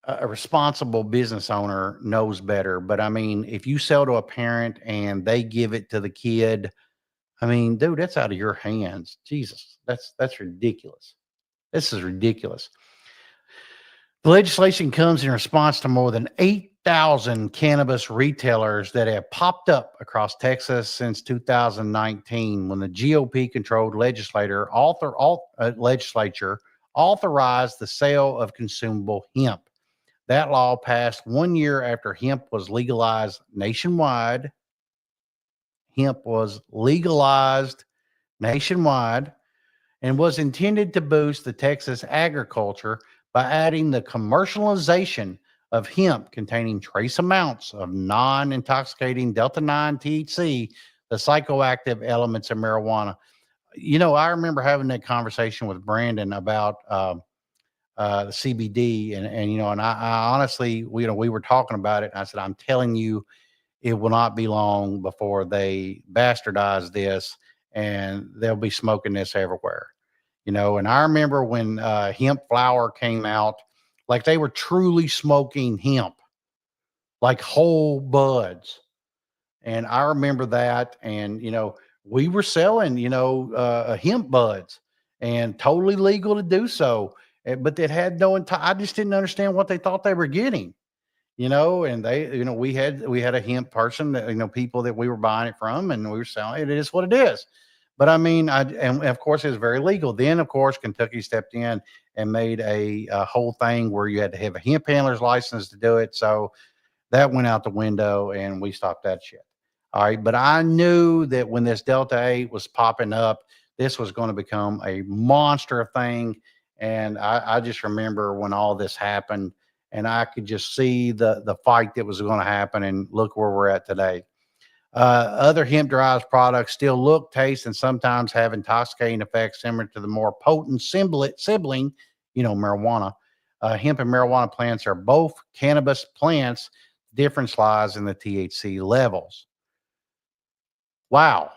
A responsible business owner knows better. But I mean, if you sell to a parent and they give it to the kid, I mean, dude, that's out of your hands. Jesus, that's ridiculous. This is ridiculous. The legislation comes in response to more than 8,000 cannabis retailers that have popped up across Texas since 2019, when the GOP-controlled legislature authorized the sale of consumable hemp. That law passed 1 year after hemp was legalized nationwide. Hemp was legalized nationwide and was intended to boost the Texas agriculture by adding the commercialization of hemp containing trace amounts of non-intoxicating Delta-9 THC, the psychoactive elements of marijuana. I remember having that conversation with Brandon about the CBD, and I honestly, we were talking about it, and I said, I'm telling you, it will not be long before they bastardize this, and they'll be smoking this everywhere. And I remember when hemp flower came out, like they were truly smoking hemp, like whole buds. And I remember that. And, we were selling, hemp buds, and totally legal to do so. But it had I just didn't understand what they thought they were getting, and they, we had a hemp person that, people that we were buying it from, and we were selling it. It is what it is. But I mean, and of course it was very legal. Then of course Kentucky stepped in and made a whole thing where you had to have a hemp handler's license to do it. So That went out the window and we stopped that shit. All right. But I knew that when this Delta 8 was popping up, this was going to become a monster thing. And I just remember when all this happened and I could just see the fight that was going to happen and look where we're at today. Other hemp derived products still look, taste, and sometimes have intoxicating effects similar to the more potent sibling, marijuana. Hemp and marijuana plants are both cannabis plants. Difference lies in the THC levels. Wow,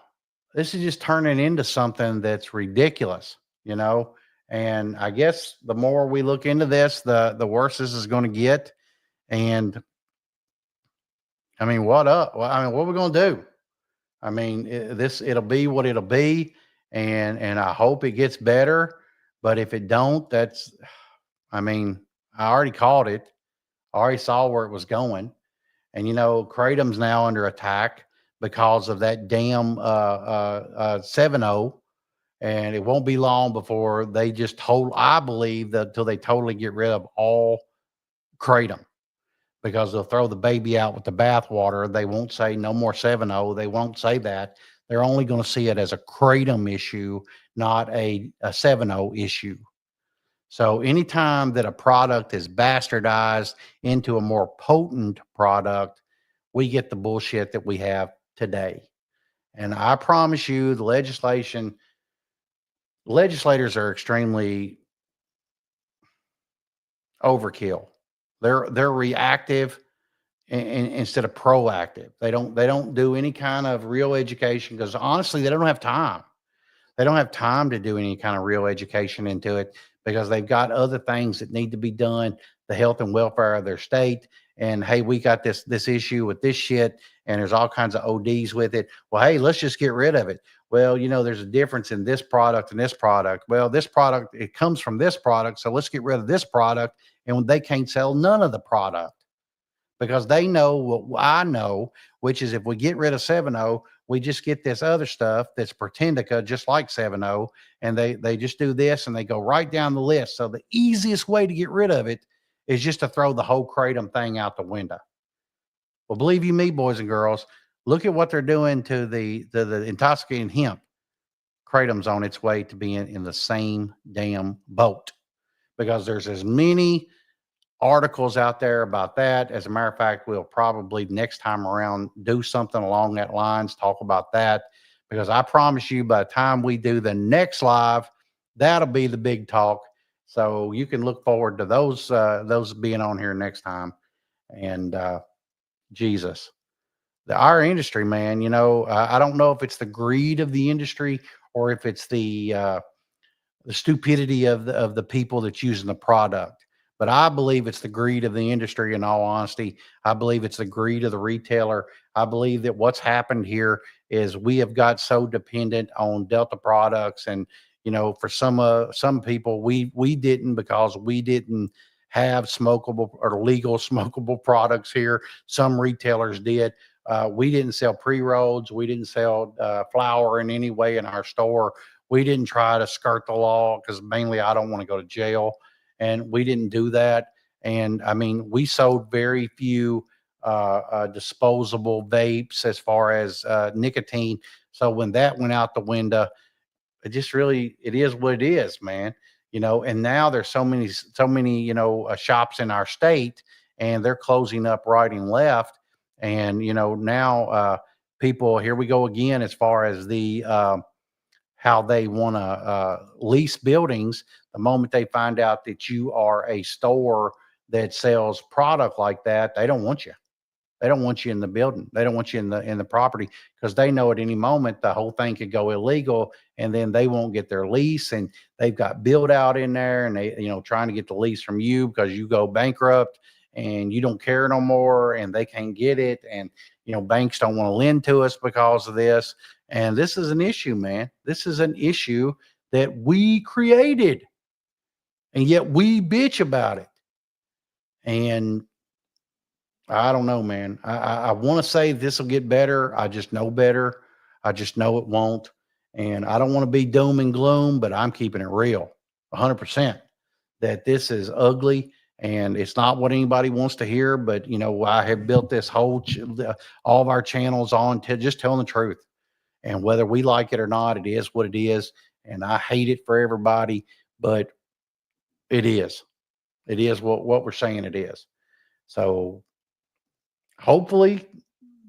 this is just turning into something that's ridiculous, you know. And I guess the more we look into this, the worse this is going to get. And I mean, what up? Well, I mean, what are we going to do? I mean, it'll be what it'll be, and I hope it gets better. But if it don't, I mean, I already called it. I already saw where it was going, and kratom's now under attack because of that damn 7.0, and it won't be long before they just I believe that till they totally get rid of all kratom because they'll throw the baby out with the bathwater. They won't say no more 7.0. They won't say that. They're only going to see it as a kratom issue, not a 7.0 issue. So anytime that a product is bastardized into a more potent product, we get the bullshit that we have today. And I promise you, legislators are extremely overkill. They're reactive instead of proactive. They don't do any kind of real education because honestly, they don't have time. They don't have time to do any kind of real education into it because they've got other things that need to be done, the health and welfare of their state. And hey, we got this issue with this shit, and there's all kinds of ODs with it. Well, hey, let's just get rid of it. Well, there's a difference in this product and this product. Well, this product, it comes from this product, so let's get rid of this product. And they can't sell none of the product because they know what I know, which is if we get rid of 7.0, we just get this other stuff that's Pretendica, just like 7.0, and they just do this and they go right down the list. So the easiest way to get rid of it is just to throw the whole kratom thing out the window. Well, believe you me, boys and girls, look at what they're doing to the intoxicating hemp. Kratom's on its way to being in the same damn boat because there's as many articles out there about that. As a matter of fact, we'll probably next time around do something along that lines, talk about that, because I promise you by the time we do the next live, that'll be the big talk. So you can look forward to those being on here next time. And Jesus, our industry, man, I don't know if it's the greed of the industry or if it's the stupidity of the people that's using the product. But I believe it's the greed of the industry. In all honesty, I believe it's the greed of the retailer. I believe that what's happened here is we have got so dependent on Delta products, and for some people, we didn't because we didn't have smokable or legal smokable products here. Some retailers did. We didn't sell pre-rolls. We didn't sell flour in any way in our store. We didn't try to skirt the law because mainly I don't want to go to jail. And we didn't do that. And I mean, we sold very few disposable vapes as far as nicotine. So when that went out the window, it is what it is, man. And now there's so many, shops in our state and they're closing up right and left. And, now people, here we go again, as far as how they want to lease buildings. The moment they find out that you are a store that sells product like that, they don't want you. They don't want you in the building. They don't want you in the property because they know at any moment the whole thing could go illegal, and then they won't get their lease. And they've got build out in there, and they trying to get the lease from you because you go bankrupt and you don't care no more, and they can't get it. And banks don't want to lend to us because of this. And this is an issue, man. This is an issue that we created, and yet we bitch about it. And I don't know, man. I want to say this will get better. I just know better. I just know it won't. And I don't want to be doom and gloom, but I'm keeping it real 100% that this is ugly And it's not what anybody wants to hear, but I have built this all of our channels on to just telling the truth. And whether we like it or not, it is what it is. And I hate it for everybody, but it is. It is what we're saying it is. So hopefully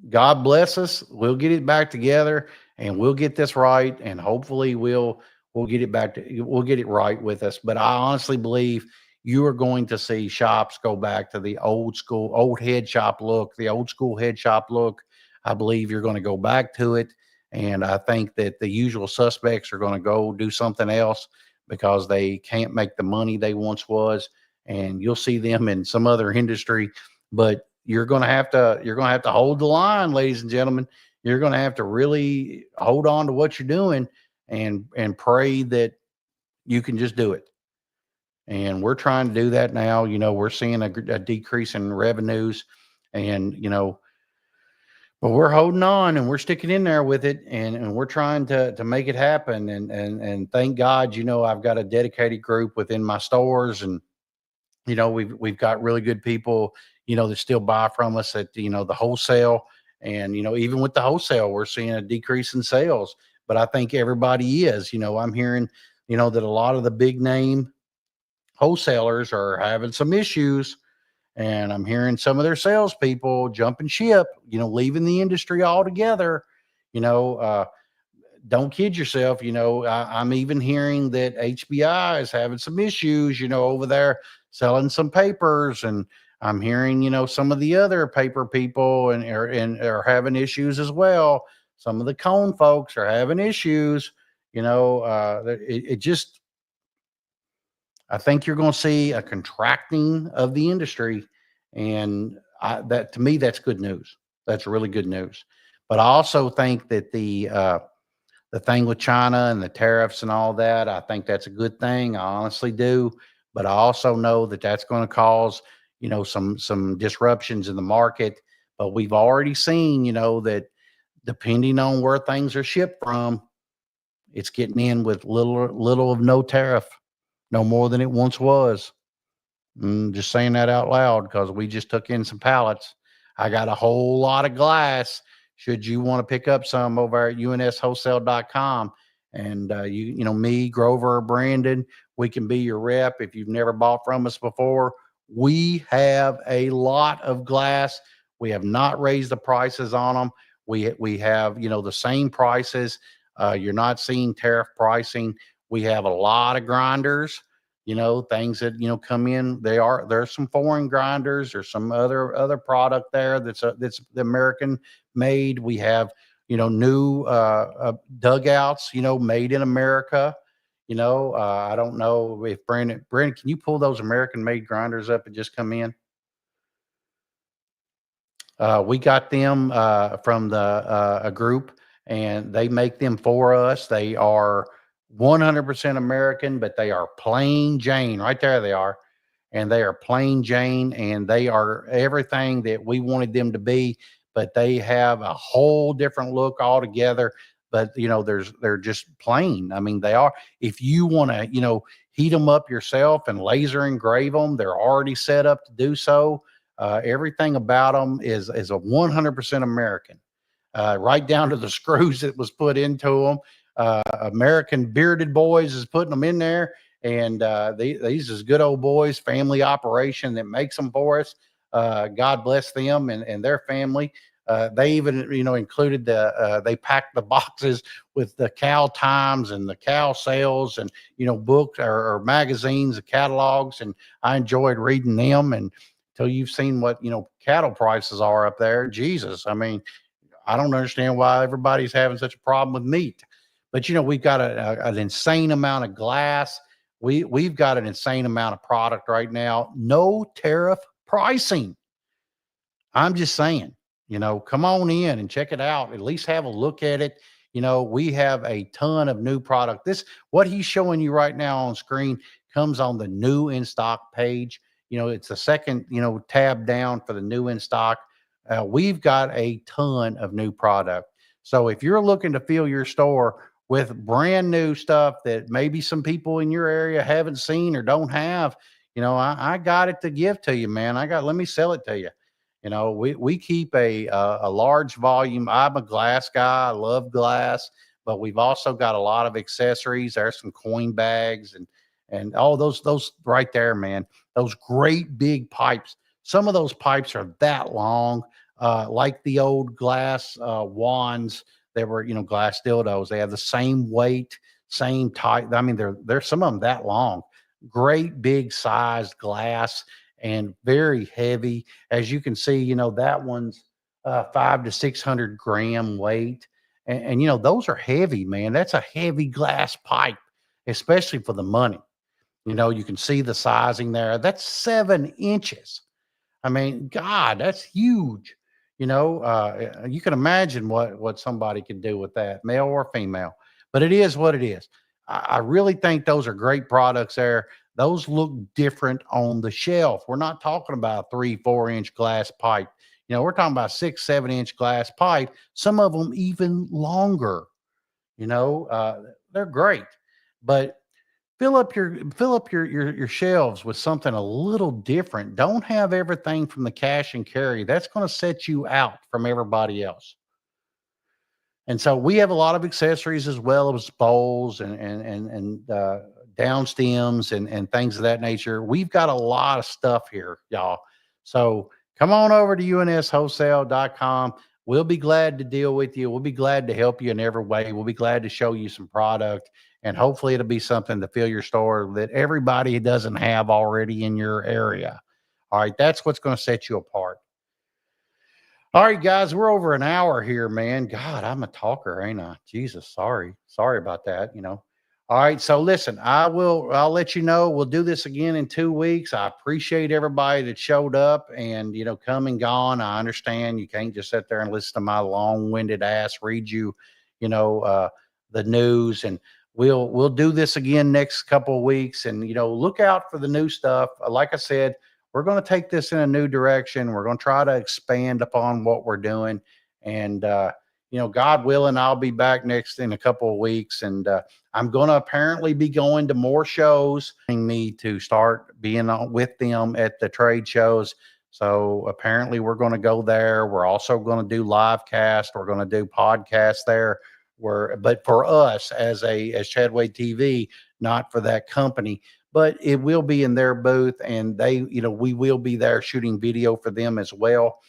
God bless us. We'll get it back together and we'll get this right. And hopefully we'll get it we'll get it right with us. But I honestly believe you are going to see shops go back to the old school, old head shop look, the old school head shop look. I believe you're going to go back to it. And I think that the usual suspects are going to go do something else because they can't make the money they once was. And you'll see them in some other industry, but you're going to have to hold the line, ladies and gentlemen. You're going to have to really hold on to what you're doing and pray that you can just do it. And we're trying to do that now. We're seeing a decrease in revenues, and but we're holding on and we're sticking in there with it, and we're trying to make it happen. And thank God, I've got a dedicated group within my stores, and we've got really good people, that still buy from us at, the wholesale. And, even with the wholesale, we're seeing a decrease in sales, but I think everybody is, I'm hearing, that a lot of the big name wholesalers are having some issues, and I'm hearing some of their salespeople jumping ship, leaving the industry altogether. You know, uh, don't kid yourself. I'm even hearing that HBI is having some issues, over there selling some papers. And I'm hearing, some of the other paper people and are having issues as well. Some of the cone folks are having issues. It just, I think you're going to see a contracting of the industry. And that, to me, that's good news. That's really good news. But I also think that the thing with China and the tariffs and all that, I think that's a good thing. I honestly do. But I also know that that's going to cause, some disruptions in the market. But we've already seen, that depending on where things are shipped from, it's getting in with little of no tariff, no more than it once was. Just saying that out loud because we just took in some pallets. I got a whole lot of glass. Should you want to pick up some over at unswholesale.com, and me, Grover, or Brandon, we can be your rep. If you've never bought from us before, we have a lot of glass. We have not raised the prices on them. We have, the same prices. You're not seeing tariff pricing. We have a lot of grinders, things that, come in. There's some foreign grinders. There's some other product there that's the American made. We have, new dugouts, made in America. I don't know if Brandon, can you pull those American made grinders up and just come in? We got them from a group, and they make them for us. They are 100% American, but they are plain Jane. Right there, they are. And they are plain Jane, and they are everything that we wanted them to be. But they have a whole different look altogether. But they're just plain. I mean, they are. If you want to, heat them up yourself and laser engrave them, they're already set up to do so. Everything about them is a 100% American, right down to the screws that was put into them. American bearded boys is putting them in there, and these is good old boys, family operation that makes them for us. God bless them and their family. They even, included they packed the boxes with the cow times and the cow sales and, books or magazines, catalogs. And I enjoyed reading them. And till you've seen what, cattle prices are up there, Jesus, I mean, I don't understand why everybody's having such a problem with meat. But, we've got an insane amount of glass. We've got an insane amount of product right now. No tariff pricing. I'm just saying, come on in and check it out. At least have a look at it. We have a ton of new product. What he's showing you right now on screen comes on the new in stock page. It's the second, tab down for the new in stock. We've got a ton of new product. So if you're looking to fill your store with brand new stuff that maybe some people in your area haven't seen or don't have, I got it to give to you, man. Let me sell it to you. We keep a large volume. I'm a glass guy. I love glass, but we've also got a lot of accessories. There's some coin bags and all those right there, man. Those great big pipes. Some of those pipes are that long, like the old glass wands. They were, glass dildos. They have the same weight, same type. I mean, they're some of them that long. Great big sized glass and very heavy. As you can see, that one's 5 to 600 gram weight. And those are heavy, man. That's a heavy glass pipe, especially for the money. You can see the sizing there. That's 7 inches. I mean, God, that's huge. You can imagine what somebody could do with that, male or female. But it is what it is. I really think those are great products there. Those look different on the shelf. We're not talking about a 3, 4 inch glass pipe. We're talking about 6, 7 inch glass pipe. Some of them even longer. They're great. But fill up your shelves with something a little different. Don't have everything from the cash and carry. That's going to set you out from everybody else. And so we have a lot of accessories as well as bowls and down stems and things of that nature. We've got a lot of stuff here, y'all. So come on over to UNSWholesale.com. We'll be glad to deal with you. We'll be glad to help you in every way. We'll be glad to show you some product, and hopefully it'll be something to fill your store that everybody doesn't have already in your area. All right, that's what's going to set you apart. All right, guys, we're over an hour here, man. God, I'm a talker, ain't I? Jesus, sorry about that. All right, so listen, I'll let you know. We'll do this again in 2 weeks. I appreciate everybody that showed up and come and gone. I understand you can't just sit there and listen to my long-winded ass read you, the news, and we'll do this again next couple of weeks, and look out for the new stuff. Like I said, we're going to take this in a new direction. We're going to try to expand upon what we're doing. And, God willing, I'll be back next in a couple of weeks. And I'm going to apparently be going to more shows, me to start being with them at the trade shows. So apparently we're going to go there. We're also going to do live cast. We're going to do podcasts there. But for us as Chadway TV, not for that company, but it will be in their booth, and we will be there shooting video for them as well.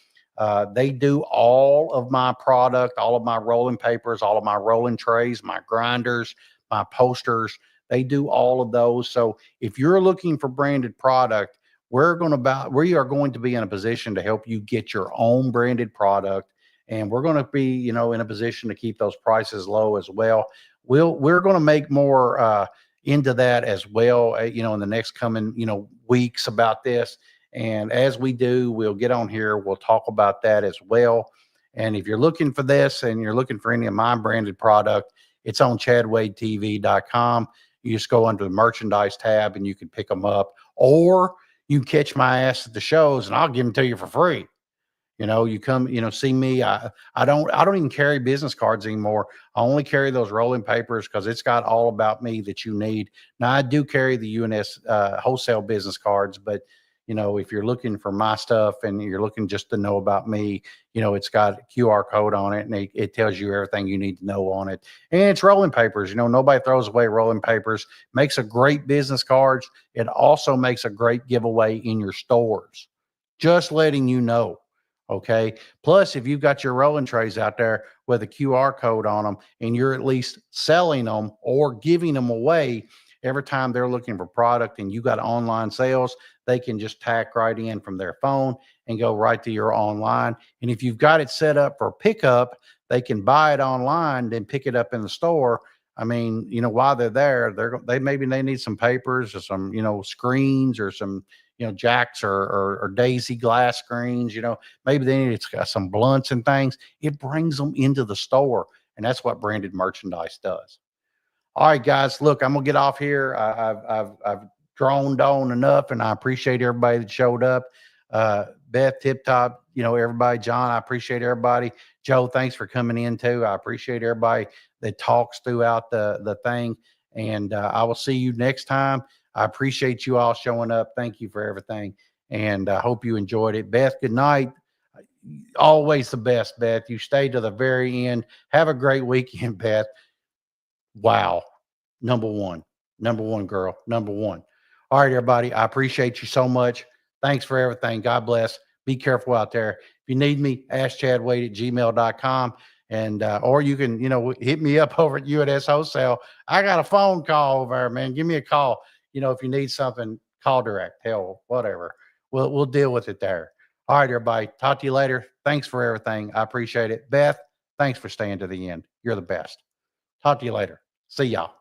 They do all of my product, all of my rolling papers, all of my rolling trays, my grinders, my posters. They do all of those. So if you're looking for branded product, we are going to be in a position to help you get your own branded product. And we're going to be, in a position to keep those prices low as well. We're going to make more, into that as well, in the next coming, weeks about this. And as we do, we'll get on here. We'll talk about that as well. And if you're looking for this and you're looking for any of my branded product, it's on chadwadetv.com. You just go under the merchandise tab and you can pick them up, or you can catch my ass at the shows and I'll give them to you for free. You come, see me. I don't even carry business cards anymore. I only carry those rolling papers because it's got all about me that you need. Now I do carry the UNS wholesale business cards, but if you're looking for my stuff and you're looking just to know about me, it's got a QR code on it, and it tells you everything you need to know on it. And it's rolling papers. Nobody throws away rolling papers. Makes a great business cards. It also makes a great giveaway in your stores. Just letting you know. Okay. Plus, if you've got your rolling trays out there with a QR code on them and you're at least selling them or giving them away every time they're looking for product and you got online sales, they can just tack right in from their phone and go right to your online. And if you've got it set up for pickup, they can buy it online, then pick it up in the store. I mean, while they're there, maybe they need some papers or some, screens or some, jacks or daisy glass screens, maybe they need some blunts and things. It brings them into the store. And that's what branded merchandise does. All right, guys, look, I'm gonna get off here. I've droned on enough, and I appreciate everybody that showed up. Beth, Tip Top, everybody. John, I appreciate everybody. Joe, thanks for coming in too. I appreciate everybody that talks throughout the thing. And I will see you next time. I appreciate you all showing up. Thank you for everything. And I hope you enjoyed it. Beth, good night. Always the best, Beth. You stayed to the very end. Have a great weekend, Beth. Wow. Number one, girl. Number one. All right, everybody. I appreciate you so much. Thanks for everything. God bless. Be careful out there. If you need me, askchadwade@gmail.com. And or you can, hit me up over at UNS Wholesale. I got a phone call over there, man. Give me a call. If you need something, call direct. Hell, whatever. We'll deal with it there. All right, everybody. Talk to you later. Thanks for everything. I appreciate it. Beth, thanks for staying to the end. You're the best. Talk to you later. See y'all.